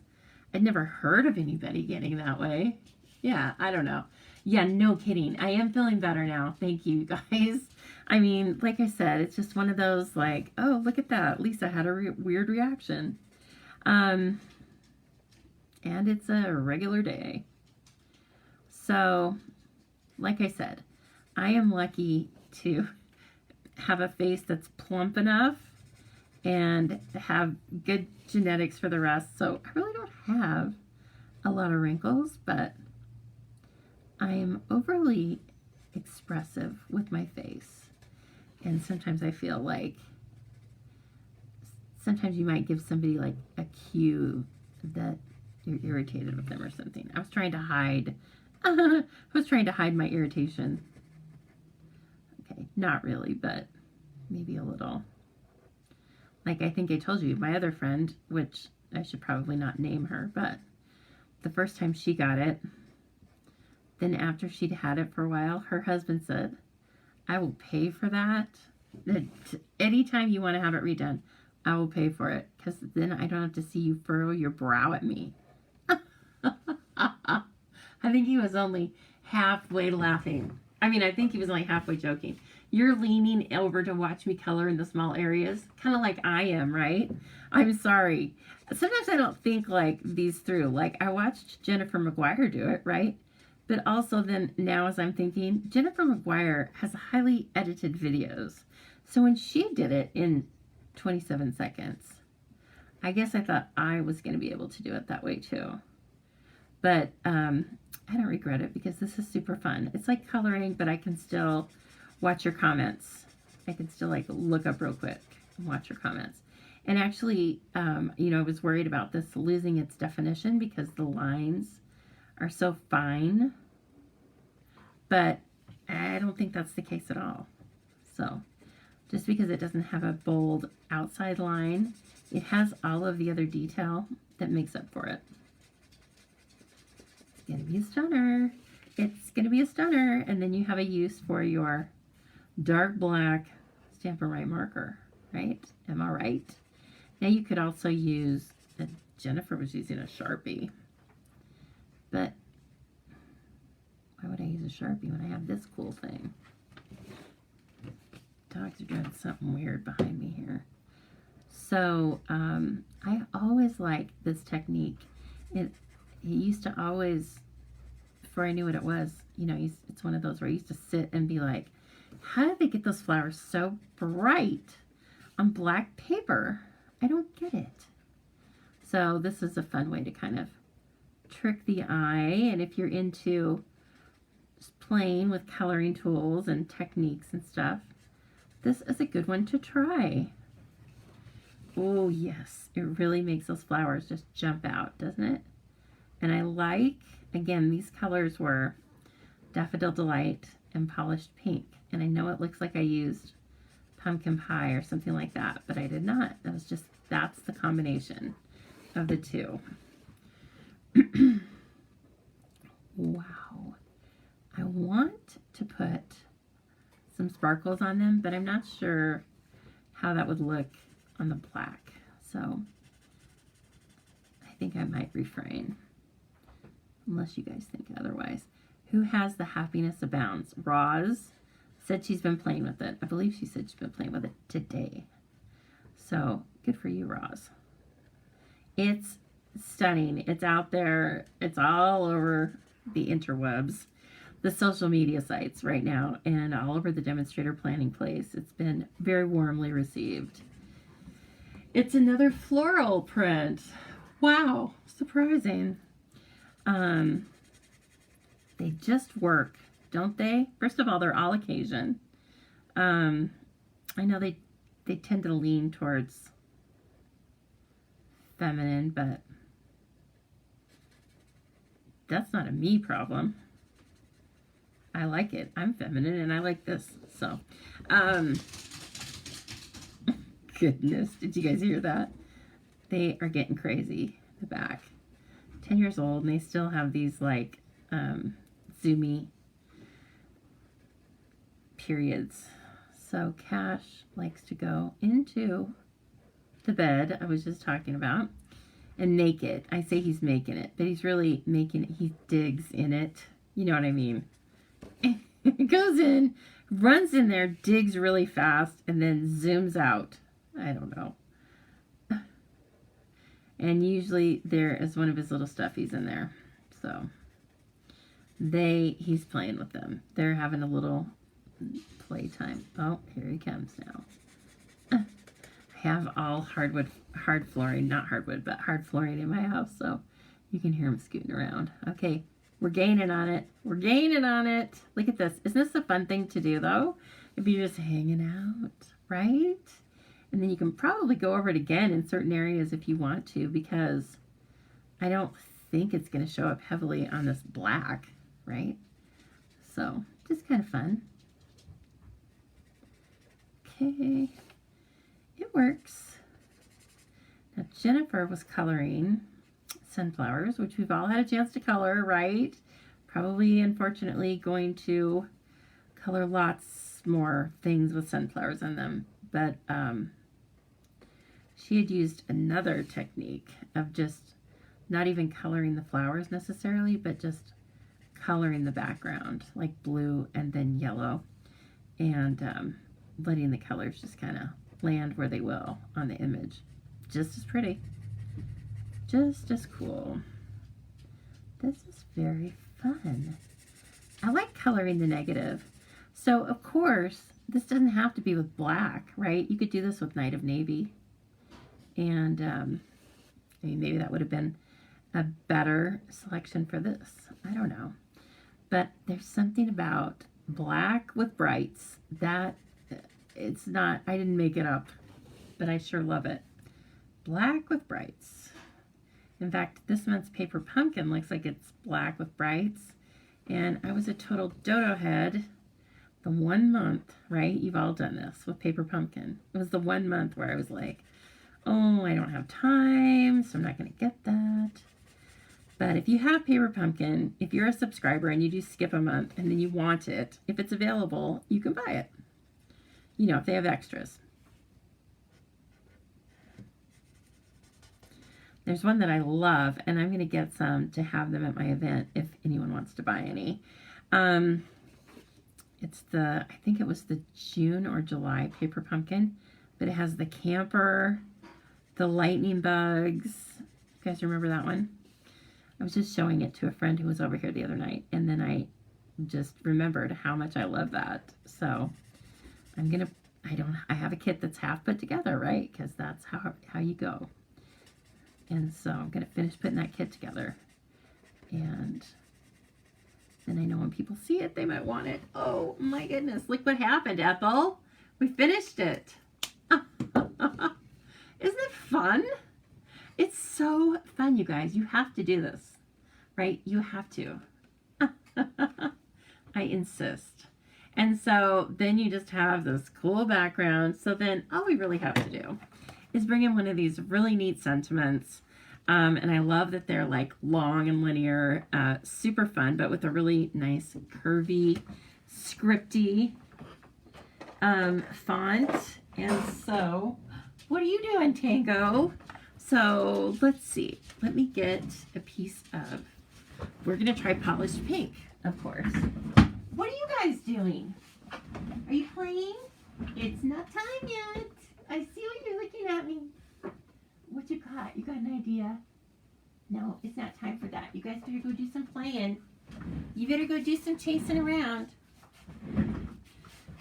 Speaker 1: I'd never heard of anybody getting that way. Yeah, I don't know. Yeah, no kidding. I am feeling better now. Thank you, guys. I mean, like I said, it's just one of those oh, look at that. Lisa had a weird reaction. And it's a regular day. So, like I said, I am lucky to have a face that's plump enough and have good genetics for the rest. So I really don't have a lot of wrinkles, but I am overly expressive with my face. And sometimes I feel like sometimes you might give somebody a cue that you're irritated with them or something. I was trying to hide my irritation. Okay, not really, but maybe a little. I think I told you, my other friend, which I should probably not name her, but the first time she got it, then after she'd had it for a while, her husband said, "I will pay for that. Anytime you want to have it redone, I will pay for it, because then I don't have to see you furrow your brow at me." I think he was only halfway laughing. I mean, I think he was only halfway joking. You're leaning over to watch me color in the small areas, kind of like I am, right? I'm sorry. Sometimes I don't think these through. I watched Jennifer McGuire do it, right? But also then now as I'm thinking, Jennifer McGuire has highly edited videos. So when she did it in 27 seconds, I guess I thought I was going to be able to do it that way too. But I don't regret it because this is super fun. It's like coloring, but I can still watch your comments. I can still look up real quick and watch your comments. And actually, I was worried about this losing its definition because the lines are so fine. But I don't think that's the case at all. So just because it doesn't have a bold outside line, it has all of the other detail that makes up for it. It's going to be a stunner. It's going to be a stunner. And then you have a use for your dark black Stampin' Write marker, right? Am I right? Now you could also use, Jennifer was using a Sharpie, but why would I use a Sharpie when I have this cool thing? Dogs are doing something weird behind me here. So I always liked this technique. It used to always, before I knew what it was, it's one of those where I used to sit and be like, how did they get those flowers so bright on black paper? I don't get it. So this is a fun way to kind of trick the eye. And if you're into just playing with coloring tools and techniques and stuff, this is a good one to try. Oh yes, it really makes those flowers just jump out, doesn't it? And I like, again, these colors were Daffodil Delight and Polished Pink. And I know it looks like I used Pumpkin Pie or something like that, but I did not. That's the combination of the two. Wow. I want to put some sparkles on them, but I'm not sure how that would look on the black. So I think I might refrain, unless you guys think otherwise. Who has the Happiness Abounds? Roz said she's been playing with it. I believe she said she's been playing with it today. So good for you, Roz. It's stunning. It's out there. It's all over the interwebs, the social media sites right now, and all over the demonstrator planning place. It's been very warmly received. It's another floral print. Wow, surprising. They just work, don't they? First of all, they're all occasion. I know they tend to lean towards feminine, but that's not a me problem. I like it. I'm feminine and I like this. So, goodness, did you guys hear that? They are getting crazy in the back. 10 years old and they still have these like zoomy periods. So Cash likes to go into the bed I was just talking about and make it. I say he's making it, but he's really making it. He digs in it. You know what I mean? It goes in, runs in there, digs really fast, and then zooms out. I don't know. And usually there is one of his little stuffies in there. So he's playing with them. They're having a little playtime. Oh, here he comes now. I have all hard flooring, not hardwood, but hard flooring in my house, so you can hear him scooting around. Okay, we're gaining on it. We're gaining on it. Look at this. Isn't this a fun thing to do, though? If you're just hanging out, right? And then you can probably go over it again in certain areas if you want to, because I don't think it's going to show up heavily on this black, right? So, just kind of fun. Okay, it works. Now, Jennifer was coloring sunflowers, which we've all had a chance to color, right? Probably, unfortunately, going to color lots more things with sunflowers on them. But she had used another technique of just not even coloring the flowers necessarily, but just coloring the background, like blue and then yellow, and letting the colors just kind of land where they will on the image. Just as pretty. Just as cool. This is very fun. I like coloring the negative. So, of course, this doesn't have to be with black, right? You could do this with Night of Navy. And, I mean, maybe that would have been a better selection for this. I don't know. But there's something about black with brights that it's not, I didn't make it up, but I sure love it. Black with brights. In fact, this month's Paper Pumpkin looks like it's black with brights. And I was a total dodo head the 1 month, right? You've all done this with Paper Pumpkin. It was the 1 month where I was like, oh, I don't have time, so I'm not going to get that. But if you have Paper Pumpkin, if you're a subscriber and you do skip a month and then you want it, if it's available, you can buy it. You know, if they have extras. There's one that I love, and I'm going to get some to have them at my event if anyone wants to buy any. It's I think it was the June or July Paper Pumpkin, but it has the camper, the lightning bugs. You guys remember that one? I was just showing it to a friend who was over here the other night, and then I just remembered how much I love that. So I have a kit that's half put together, right? Because that's how you go. And so I'm going to finish putting that kit together. And then I know when people see it, they might want it. Oh my goodness, look what happened, Ethel. We finished it. Isn't it fun? It's so fun, you guys. You have to do this, right? You have to. I insist. And so then you just have this cool background. So then all we really have to do is bring in one of these really neat sentiments. And I love that they're like long and linear, super fun, but with a really nice curvy, scripty font. And so, what are you doing, Tango? So, let's see. Let me get a piece of, we're going to try polished pink, of course. What are you guys doing? Are you playing? It's not time yet. I see what you're looking at me. What you got? You got an idea? No, it's not time for that. You guys better go do some playing. You better go do some chasing around.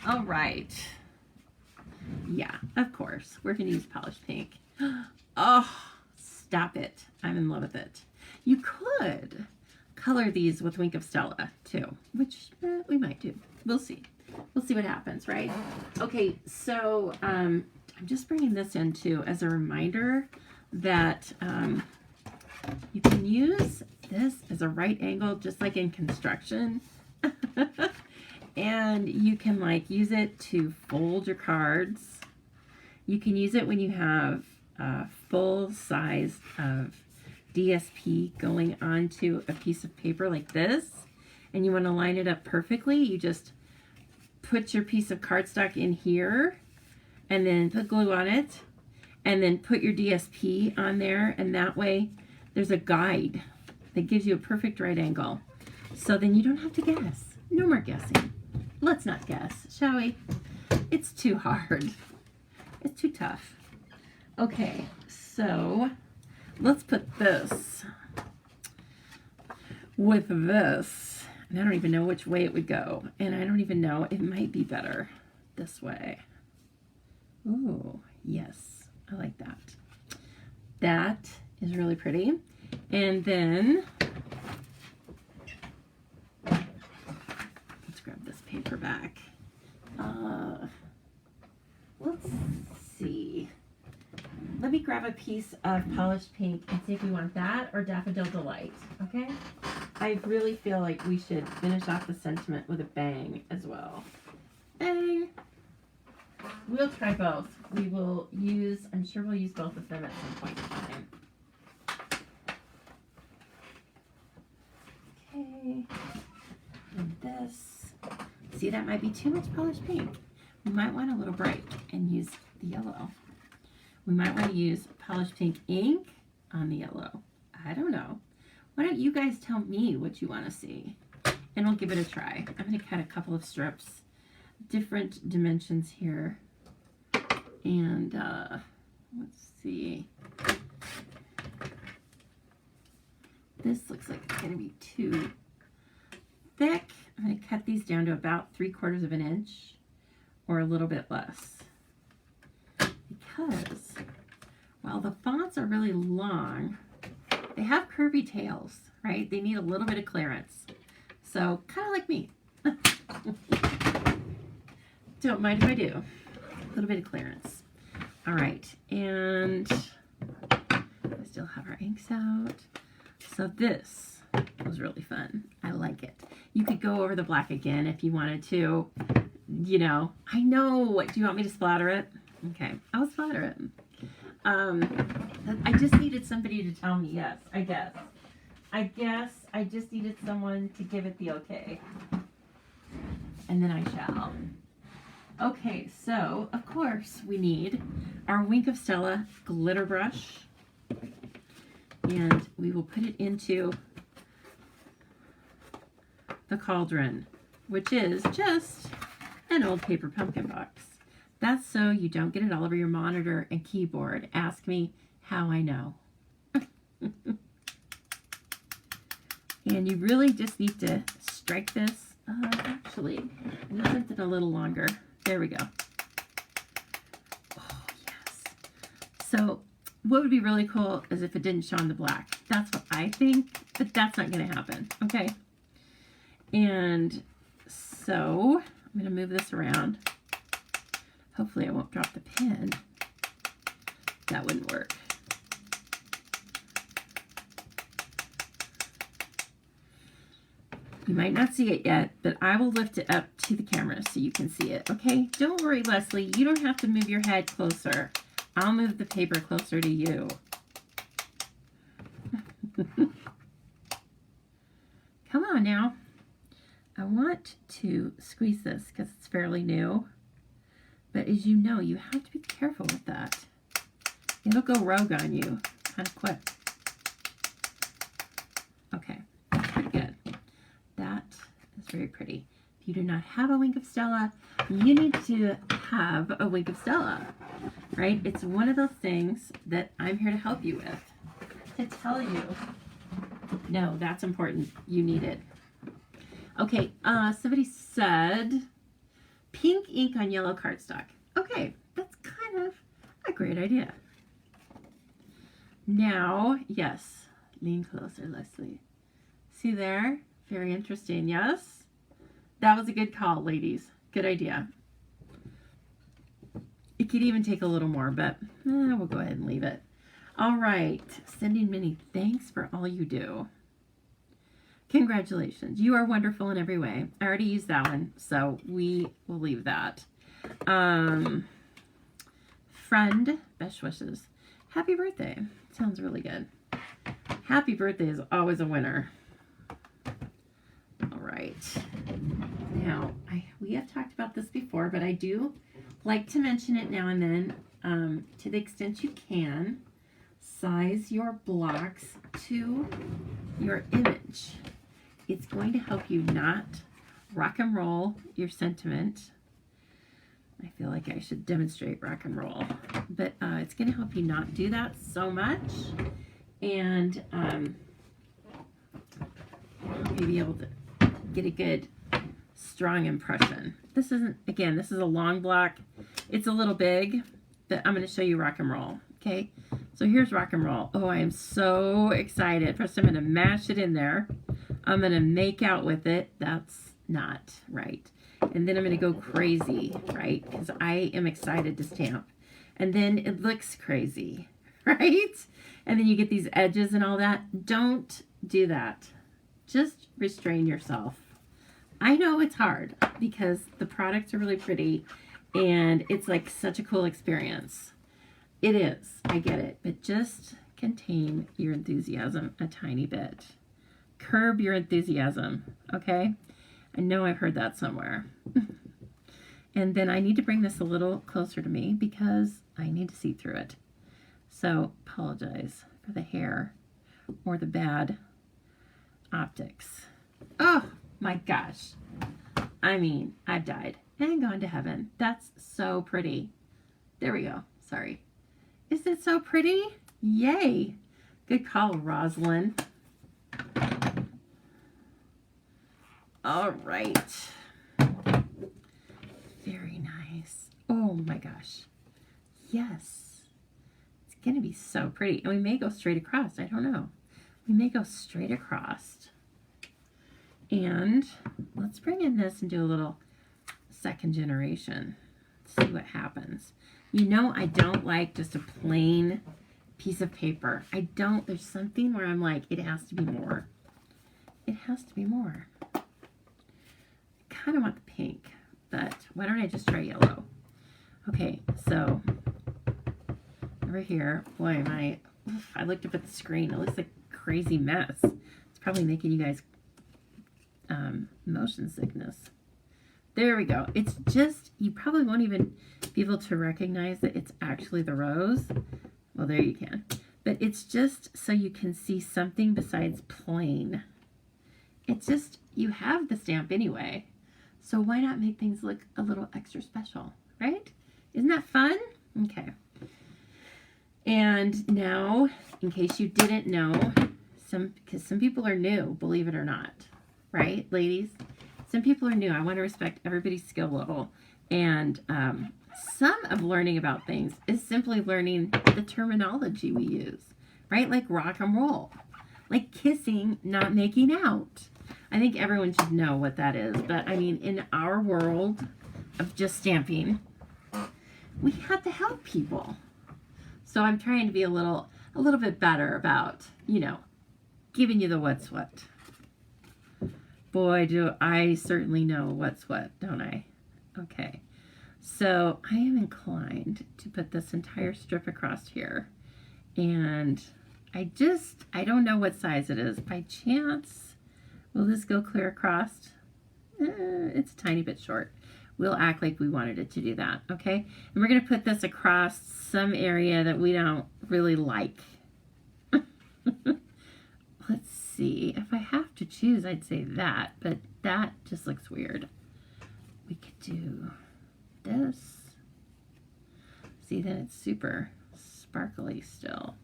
Speaker 1: All right. Yeah, of course. We're going to use polished pink. Oh, stop it. I'm in love with it. You could color these with Wink of Stella too, which we might do. We'll see. We'll see what happens, right? Okay, so I'm just bringing this in too as a reminder that you can use this as a right angle just like in construction. And you can like use it to fold your cards. You can use it when you have a full size of DSP going onto a piece of paper like this, and you want to line it up perfectly. You just put your piece of cardstock in here and then put glue on it and then put your DSP on there, and that way there's a guide that gives you a perfect right angle. So then you don't have to guess. No more guessing. Let's not guess, shall we? It's too hard. It's too tough. Okay, so let's put this with this. And I don't even know which way it would go. And I don't even know, it might be better this way. Ooh, yes, I like that. That is really pretty. And then let's grab this paper back. Let's see. Let me grab a piece of polished pink and see if we want that or Daffodil Delight, okay? I really feel like we should finish off the sentiment with a bang as well. Bang! We'll try both. We will use, I'm sure we'll use both of them at some point in time. Okay. And this. See, that might be too much polished pink. We might want a little bright and use the yellow. We might want to use polished pink ink on the yellow. I don't know. Why don't you guys tell me what you want to see? And we'll give it a try. I'm going to cut a couple of strips, different dimensions here. And let's see. This looks like it's going to be too thick. I'm going to cut these down to about 3/4 of an inch or a little bit less. Because while the fonts are really long, they have curvy tails, right? They need a little bit of clearance. So kind of like me. Don't mind if I do. A little bit of clearance. All right, and I still have our inks out. So this was really fun. I like it. You could go over the black again if you wanted to. You know, I know. Do you want me to splatter it? Okay, I'll splatter it. I just needed somebody to tell me yes, I guess. I just needed someone to give it the okay. And then I shall. Okay, so, of course, we need our Wink of Stella glitter brush. And we will put it into the cauldron, which is just an old paper pumpkin box. That's so you don't get it all over your monitor and keyboard. Ask me how I know. And you really just need to strike this. Actually, let's make it a little longer. There we go. Oh, yes. So what would be really cool is if it didn't show on the black. That's what I think, but that's not going to happen. Okay. And so I'm going to move this around. Hopefully I won't drop the pen. That wouldn't work. You might not see it yet, but I will lift it up to the camera so you can see it, okay? Don't worry, Leslie. You don't have to move your head closer. I'll move the paper closer to you. Come on now. I want to squeeze this because it's fairly new. But as you know, you have to be careful with that. It'll go rogue on you kind of quick. Okay, that's pretty good. That is very pretty. If you do not have a Wink of Stella, you need to have a Wink of Stella, right? It's one of those things that I'm here to help you with, to tell you, no, that's important. You need it. Okay, somebody said pink ink on yellow cardstock. Okay, that's kind of a great idea. Now, yes, lean closer, Leslie. See there? Very interesting, yes? That was a good call, ladies. Good idea. It could even take a little more, but we'll go ahead and leave it. All right, sending many thanks for all you do. Congratulations. You are wonderful in every way. I already used that one, so we will leave that. Friend, best wishes. Happy birthday. Sounds really good. Happy birthday is always a winner. All right. Now, we have talked about this before, but I do like to mention it now and then. To the extent you can, size your blocks to your image. It's going to help you not rock and roll your sentiment. I feel like I should demonstrate rock and roll, but it's going to help you not do that so much, and you'll be able to get a good, strong impression. This isn't, again, this is a long block. It's a little big, but I'm going to show you rock and roll. Okay, so here's rock and roll. Oh, I am so excited. First, I'm going to mash it in there. I'm going to make out with it. That's not right. And then I'm going to go crazy, right? Because I am excited to stamp. And then it looks crazy, right? And then you get these edges and all that. Don't do that. Just restrain yourself. I know it's hard because the products are really pretty and it's like such a cool experience. It is. I get it. But just contain your enthusiasm a tiny bit. Curb your enthusiasm, okay? I know I've heard that somewhere. And then I need to bring this a little closer to me because I need to see through it. So apologize for the hair or the bad optics. Oh my gosh. I mean, I've died and gone to heaven. That's so pretty. There we go. Sorry. Isn't it so pretty? Yay. Good call, Rosalind. All right. Very nice. Oh my gosh. Yes. It's going to be so pretty. And we may go straight across. I don't know. We may go straight across. And let's bring in this and do a little second generation. See what happens. You know, I don't like just a plain piece of paper. I don't. There's something where I'm like, it has to be more. It has to be more. Kind of want the pink, but why don't I just try yellow? Okay, so over here, boy, I looked up at the screen. It looks like a crazy mess. It's probably making you guys motion sickness. There we go. It's just, you probably won't even be able to recognize that it's actually the rose. Well, there you can. But it's just so you can see something besides plain. It's just, you have the stamp anyway. So why not make things look a little extra special, right? Isn't that fun? Okay. And now, in case you didn't know, because some people are new, believe it or not, right, ladies? Some people are new. I want to respect everybody's skill level. And some of learning about things is simply learning the terminology we use, right? Like rock and roll, like kissing, not making out. I think everyone should know what that is. But I mean, in our world of just stamping, we have to help people. So I'm trying to be a little bit better about, you know, giving you the what's what. Boy, do I certainly know what's what, don't I? Okay. So I am inclined to put this entire strip across here. And I don't know what size it is. By chance, will this go clear across? It's a tiny bit short. we'll act like we wanted it to do that, okay? And we're going to put this across some area that we don't really like. Let's see. If I have to choose, I'd say that, but that just looks weird. We could do this. See, then it's super sparkly still.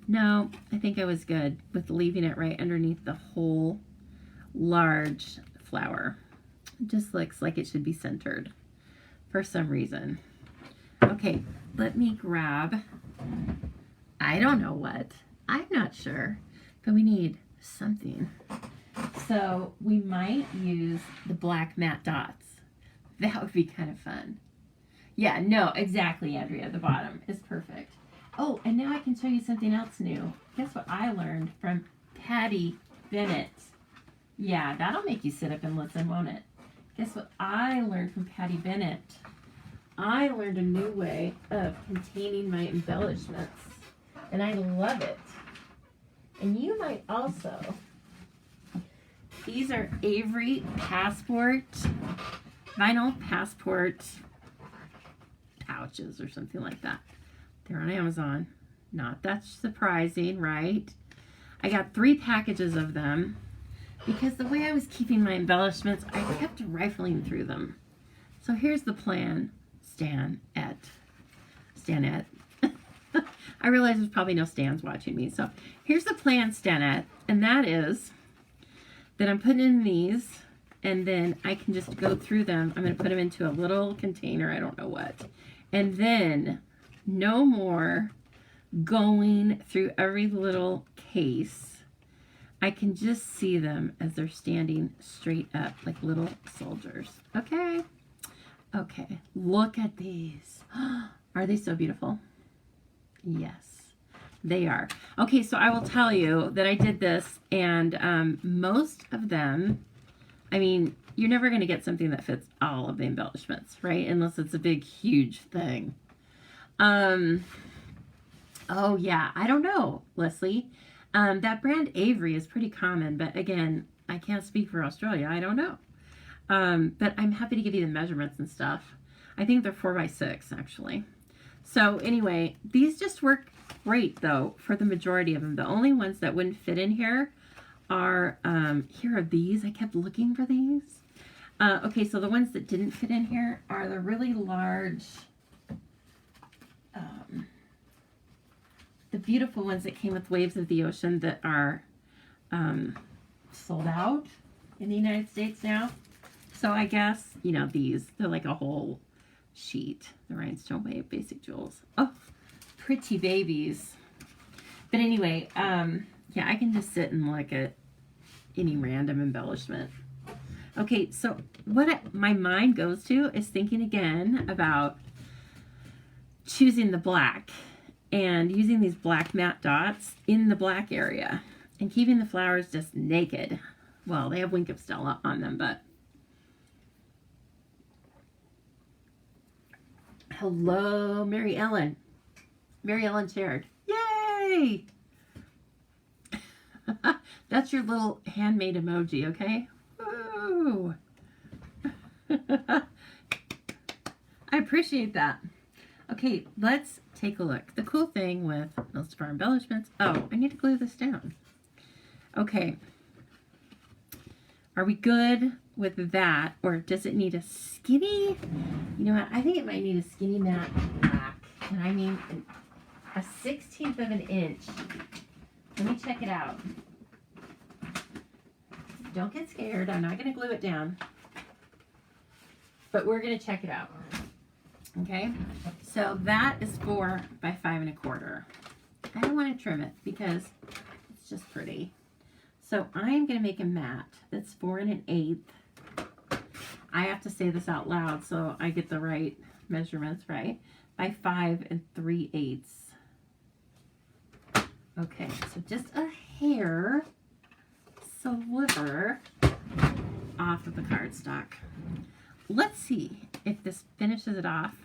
Speaker 1: No, I think I was good with leaving it right underneath the whole large flower. It just looks like it should be centered for some reason. Okay, let me grab, I don't know what. I'm not sure, but we need something. So we might use the black matte dots. That would be kind of fun. Yeah, no, exactly, Andrea. The bottom is perfect. Oh, and now I can show you something else new. Guess what I learned from Patty Bennett? Yeah, that'll make you sit up and listen, won't it? Guess what I learned from Patty Bennett? I learned a new way of containing my embellishments, and I love it. And you might also. These are Avery Passport, vinyl passport pouches or something like that. They're on Amazon. Not that surprising, right? I got 3 packages of them because the way I was keeping my embellishments, I kept rifling through them. So here's the plan, Stanette. I realize there's probably no Stans watching me. So here's the plan, Stanette, and that is that I'm putting in these, and then I can just go through them. I'm going to put them into a little container, I don't know what. And then no more going through every little case. I can just see them as they're standing straight up like little soldiers. Okay. Okay. Look at these. Are they so beautiful? Yes, they are. Okay, so I will tell you that I did this, and most of them, I mean, you're never going to get something that fits all of the embellishments, right? Unless it's a big, huge thing. Oh, yeah, I don't know, Leslie. That brand Avery is pretty common, but again, I can't speak for Australia. I don't know. But I'm happy to give you the measurements and stuff. I think they're 4x6, actually. So anyway, these just work great, though, for the majority of them. The only ones that wouldn't fit in here are, here are these. I kept looking for these. Okay, so the ones that didn't fit in here are the really large, the beautiful ones that came with Waves of the Ocean that are sold out in the United States now. So I guess, you know, these, they're like a whole sheet. The Rhinestone Wave Basic Jewels. Oh, pretty babies. But anyway, yeah, I can just sit and look at any random embellishment. Okay, so what my mind goes to is thinking again about choosing the black and using these black matte dots in the black area and keeping the flowers just naked. Well, they have Wink of Stella on them, but hello, Mary Ellen. Mary Ellen shared. Yay! That's your little handmade emoji, okay? Woo! I appreciate that. Okay, let's take a look. The cool thing with most of our embellishments... Oh, I need to glue this down. Okay. Are we good with that? Or does it need a skinny... You know what? I think it might need a skinny matte black. And I mean a 1/16 of an inch. Let me check it out. Don't get scared. I'm not going to glue it down. But we're going to check it out. Okay? So that is 4 by 5 1/4. I don't want to trim it because it's just pretty. So I'm going to make a mat that's 4 1/8. I have to say this out loud so I get the right measurements, right? By 5 3/8. Okay, so just a hair sliver off of the cardstock. Let's see if this finishes it off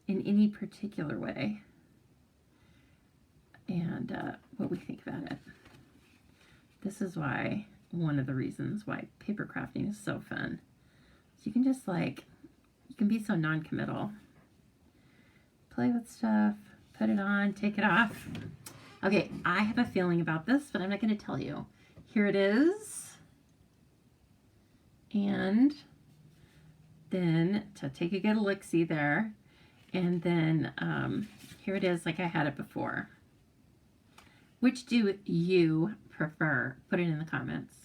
Speaker 1: in any particular way and what we think about it. This is why, one of the reasons why paper crafting is so fun. So you can just like can be so non-committal. Play with stuff, put it on, take it off. Okay, I have a feeling about this, but I'm not going to tell you. Here it is. And then to take a good look-see there. And then here it is like I had it before. Which do you prefer? Put it in the comments.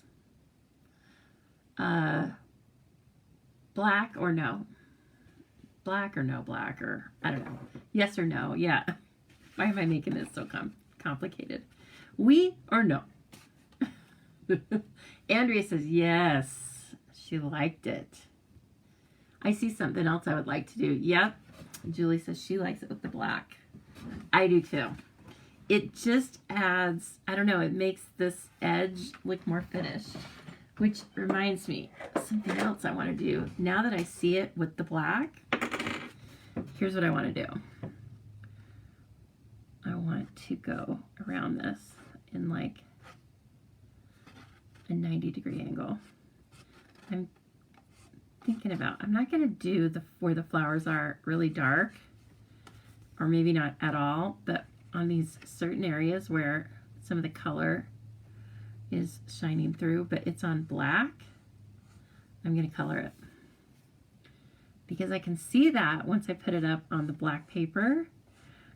Speaker 1: Black or no? Black or no black, or I don't know. Yes or no? Yeah. Why am I making this so complicated? We or no? Andrea says yes. She liked it. I see something else I would like to do. Yep. Julie says she likes it with the black. I do too. It just adds, I don't know, it makes this edge look more finished. Which reminds me, something else I want to do. Now that I see it with the black, here's what I want to do. I want to go around this in like a 90-degree angle. I'm thinking about, I'm not going to do where the flowers are really dark, or maybe not at all, but on these certain areas where some of the color is shining through, but it's on black, I'm going to color it. Because I can see that once I put it up on the black paper,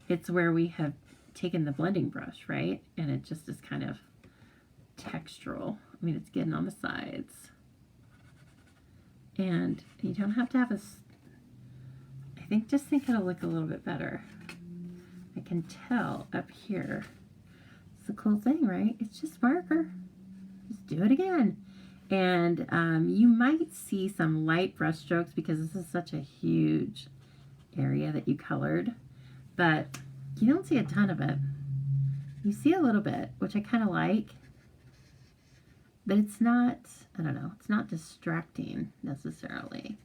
Speaker 1: it's where we have taken the blending brush, right? And it just is kind of textural. I mean, it's getting on the sides. And you don't have to have a, just think it'll look a little bit better. I can tell up here. It's the cool thing, right? It's just marker. Just do it again. And you might see some light brush strokes because this is such a huge area that you colored, but you don't see a ton of it. You see a little bit, which I kind of like, but it's not, I don't know, it's not distracting necessarily.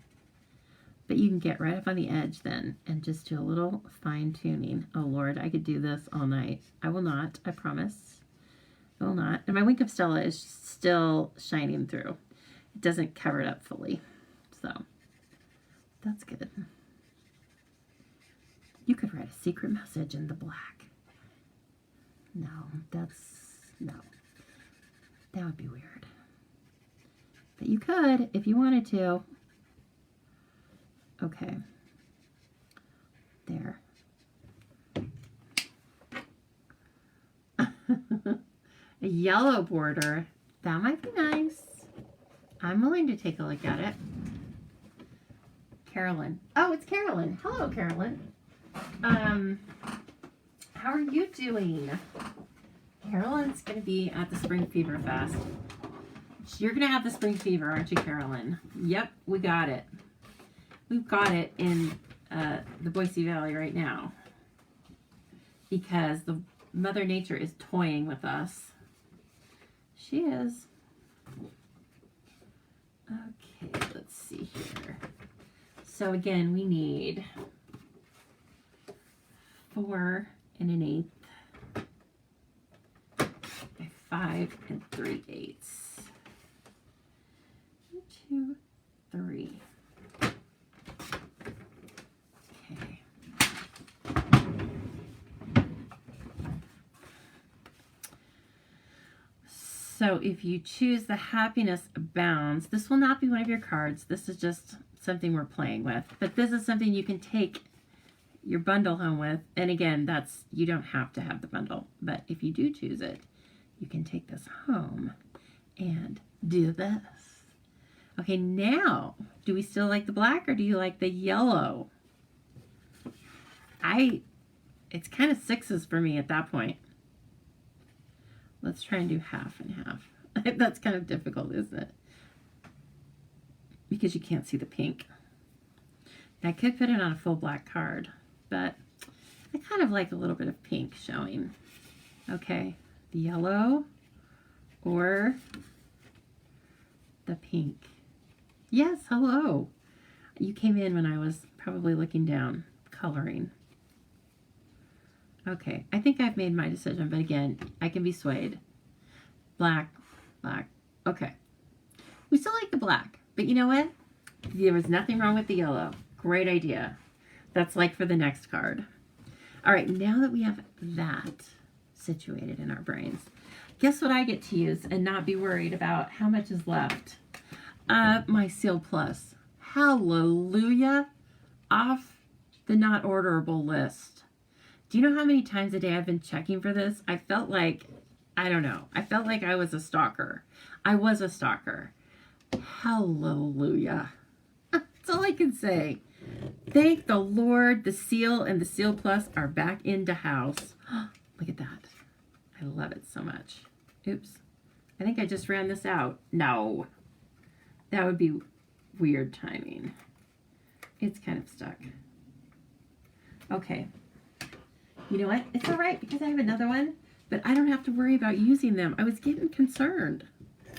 Speaker 1: But you can get right up on the edge then and just do a little fine tuning. Oh Lord, I could do this all night. I will not, I promise. I will not. And my Wink of Stella is still shining through. It doesn't cover it up fully. So that's good. You could write a secret message in the black. No, no. That would be weird. But you could if you wanted to. Okay. There. A yellow border. That might be nice. I'm willing to take a look at it. Carolyn. Oh, it's Carolyn. Hello, Carolyn. How are you doing? Carolyn's going to be at the Spring Fever Fest. You're going to have the Spring Fever, aren't you, Carolyn? Yep, we got it. We've got it in the Boise Valley right now because the Mother Nature is toying with us. She is. Okay, let's see here. So again, we need 4 1/8 by 5 3/8. 1, 2, 3. Okay. So if you choose the Happiness Abounds, this will not be one of your cards. This is just something we're playing with. But this is something you can take your bundle home with. And again, you don't have to have the bundle. But if you do choose it, you can take this home and do this. Okay, now, do we still like the black or do you like the yellow? It's kind of 6s for me at that point. Let's try and do half and half. That's kind of difficult, isn't it? Because you can't see the pink. Now, I could put it on a full black card, but I kind of like a little bit of pink showing. Okay, the yellow or the pink. Yes, hello. You came in when I was probably looking down, coloring. Okay, I think I've made my decision, but again, I can be swayed. Black, black. Okay. We still like the black, but you know what? There was nothing wrong with the yellow. Great idea. That's like for the next card. All right, now that we have that situated in our brains, guess what I get to use and not be worried about how much is left? My Seal Plus. Hallelujah. Off the not orderable list. Do you know how many times a day I've been checking for this? I felt like, I don't know. I felt like I was a stalker. I was a stalker. Hallelujah. That's all I can say. Thank the Lord. The Seal and the Seal Plus are back into house. Look at that. I love it so much. Oops. I think I just ran this out. No. That would be weird timing. It's kind of stuck. Okay. You know what? It's all right because I have another one, but I don't have to worry about using them. I was getting concerned.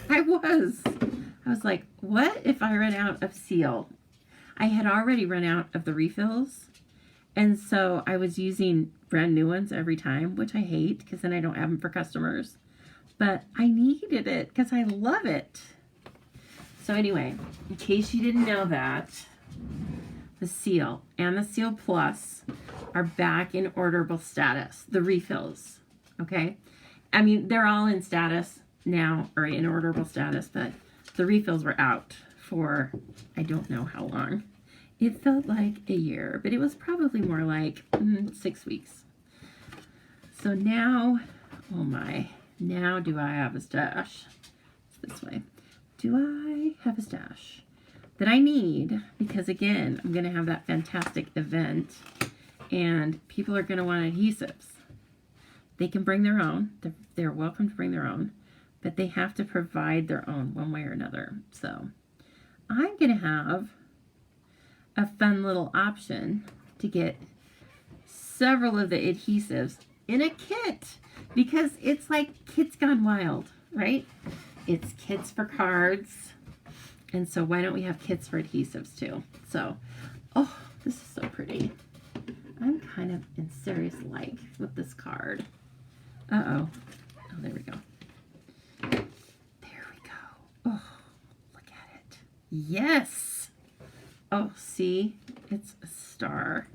Speaker 1: I was like, what if I run out of Seal? I had already run out of the refills, and so I was using brand new ones every time, which I hate because then I don't have them for customers. But I needed it because I love it. So anyway, in case you didn't know that, the Seal and the Seal Plus are back in orderable status. The refills, okay? I mean, they're all in status now, or in orderable status, but the refills were out for I don't know how long. It felt like a year, but it was probably more like 6 weeks. So now, oh my, now do I have a stash? It's this way. Do I have a stash that I need? Because again, I'm going to have that fantastic event and people are going to want adhesives. They can bring their own. They're welcome to bring their own, but they have to provide their own one way or another. So I'm going to have a fun little option to get several of the adhesives in a kit because it's like Kids Gone Wild, right? It's kits for cards. And so why don't we have kits for adhesives too? So, oh, this is so pretty. I'm kind of in serious like with this card. Uh-oh. Oh, there we go. There we go. Oh, look at it. Yes. Oh, see? It's a star.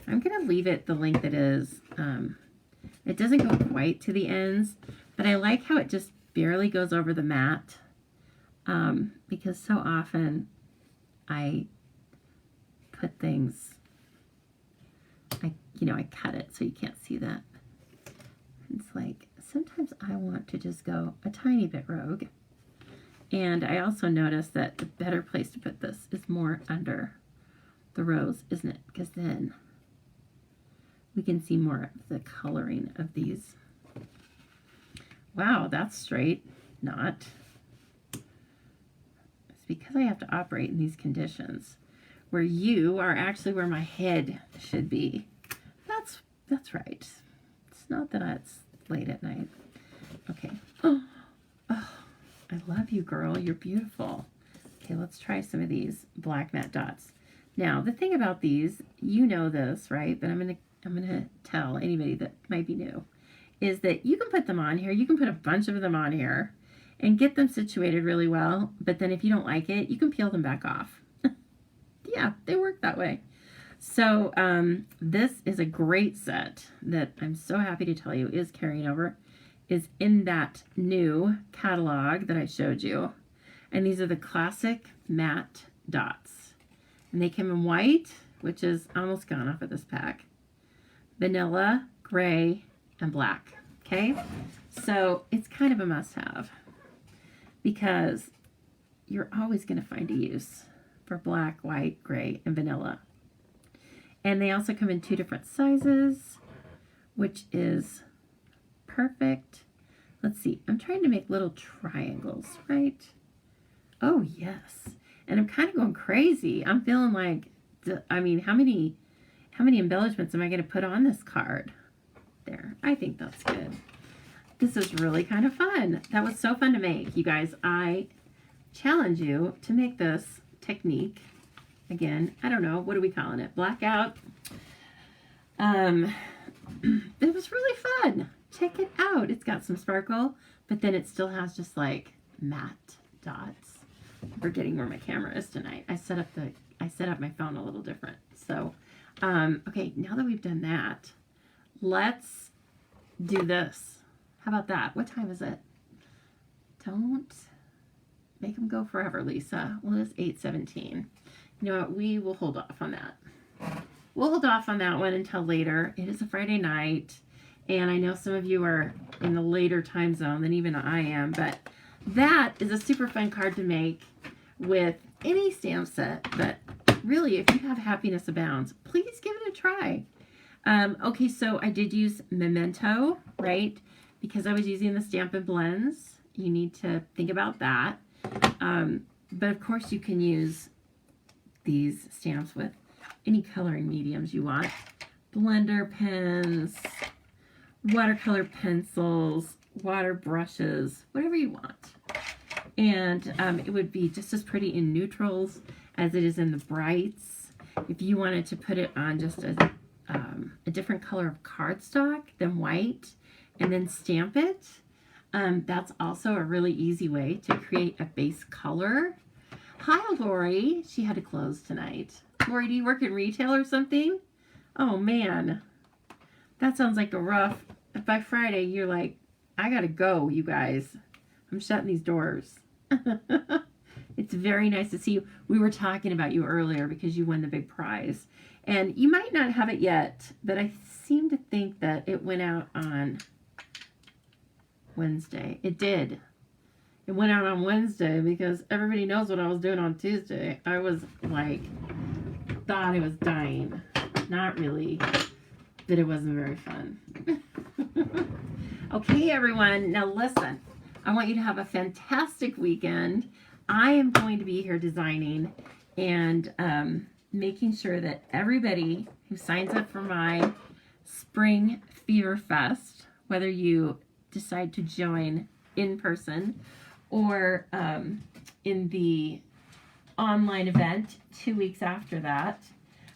Speaker 1: I'm going to leave it the length it is. It doesn't go quite to the ends, but I like how it just barely goes over the mat. Because so often I put things, I cut it so you can't see that. It's like, sometimes I want to just go a tiny bit rogue. And I also noticed that the better place to put this is more under the rose, isn't it? Because then we can see more of the coloring of these. Wow, that's straight. Not. It's because I have to operate in these conditions where you are actually where my head should be. That's right. It's not that it's late at night. Okay. Oh, I love you, girl. You're beautiful. Okay, let's try some of these black matte dots. Now, the thing about these, you know this, right? But I'm gonna tell anybody that might be new, is that you can put them on here. You can put a bunch of them on here and get them situated really well. But then if you don't like it, you can peel them back off. Yeah, they work that way. So this is a great set that I'm so happy to tell you is carrying over, is in that new catalog that I showed you. And these are the classic matte dots. And they come in white, which is almost gone off of this pack, vanilla, gray, and black. Okay? So it's kind of a must-have because you're always going to find a use for black, white, gray, and vanilla. And they also come in 2 different sizes, which is perfect. Let's see. I'm trying to make little triangles, right? Oh, yes. And I'm kind of going crazy. I'm feeling like, I mean, how many embellishments am I going to put on this card? There. I think that's good. This is really kind of fun. That was so fun to make, you guys. I challenge you to make this technique. Again, I don't know, what are we calling it? Blackout. It was really fun. Check it out. It's got some sparkle, but then it still has just like matte dots. forgetting where my camera is tonight. I set up my phone a little different. So, okay, now that we've done that, let's do this. How about that? What time is it? Don't make them go forever, Lisa. Well, it's 8:17. You know what? We will hold off on that. We'll hold off on that one until later. It is a Friday night, and I know some of you are in the later time zone than even I am, but that is a super fun card to make with any stamp set. But really, if you have Happiness Abounds, please give it a try. Okay, so I did use Memento, right? Because I was using the Stampin' Blends. You need to think about that. But of course, you can use these stamps with any coloring mediums you want. Blender pens, watercolor pencils, water brushes, whatever you want. And it would be just as pretty in neutrals as it is in the brights. If you wanted to put it on just a different color of cardstock than white and then stamp it, that's also a really easy way to create a base color. Hi, Lori. She had to close tonight. Lori, do you work in retail or something? Oh, man. That sounds like a rough... By Friday, you're like, I gotta go, you guys. I'm shutting these doors. It's very nice to see you. We were talking about you earlier because you won the big prize. And you might not have it yet, but I seem to think that it went out on Wednesday. It did. It went out on Wednesday because everybody knows what I was doing on Tuesday. I was like, thought I was dying. Not really, but it wasn't very fun. Okay, everyone. Now listen, I want you to have a fantastic weekend. I am going to be here designing and making sure that everybody who signs up for my Spring Fever Fest, whether you decide to join in person or in the online event 2 weeks after that,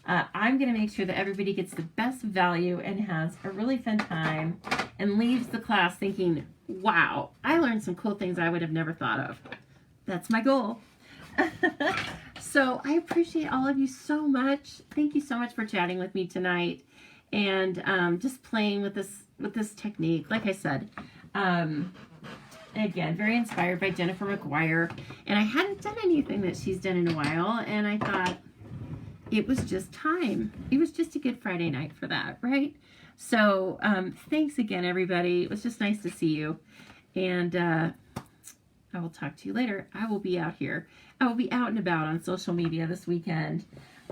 Speaker 1: I'm going to make sure that everybody gets the best value and has a really fun time and leaves the class thinking, wow, I learned some cool things I would have never thought of. That's my goal. So I appreciate all of you so much. Thank you so much for chatting with me tonight and just playing with this technique. Like I said, again, very inspired by Jennifer McGuire. And I hadn't done anything that she's done in a while, and I thought it was just time. It was just a good Friday night for that, right? So thanks again, everybody. It was just nice to see you. And I will talk to you later. I will be out here. I will be out and about on social media this weekend,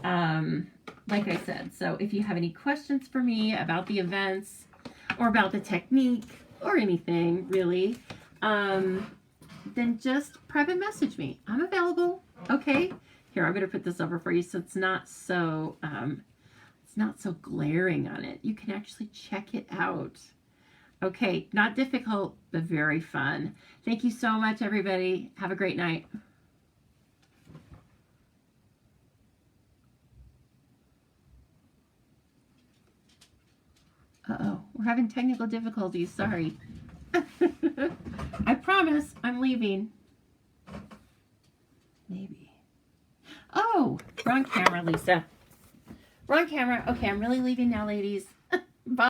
Speaker 1: like I said. So if you have any questions for me about the events or about the technique or anything, really, then just private message me. I'm available, okay? Here, I'm going to put this over for you so it's not so glaring on it. You can actually check it out. Okay, not difficult, but very fun. Thank you so much, everybody. Have a great night. Uh-oh, we're having technical difficulties. Sorry. I promise I'm leaving. Maybe. Oh, wrong camera, Lisa. Wrong camera. Okay, I'm really leaving now, ladies. Bye.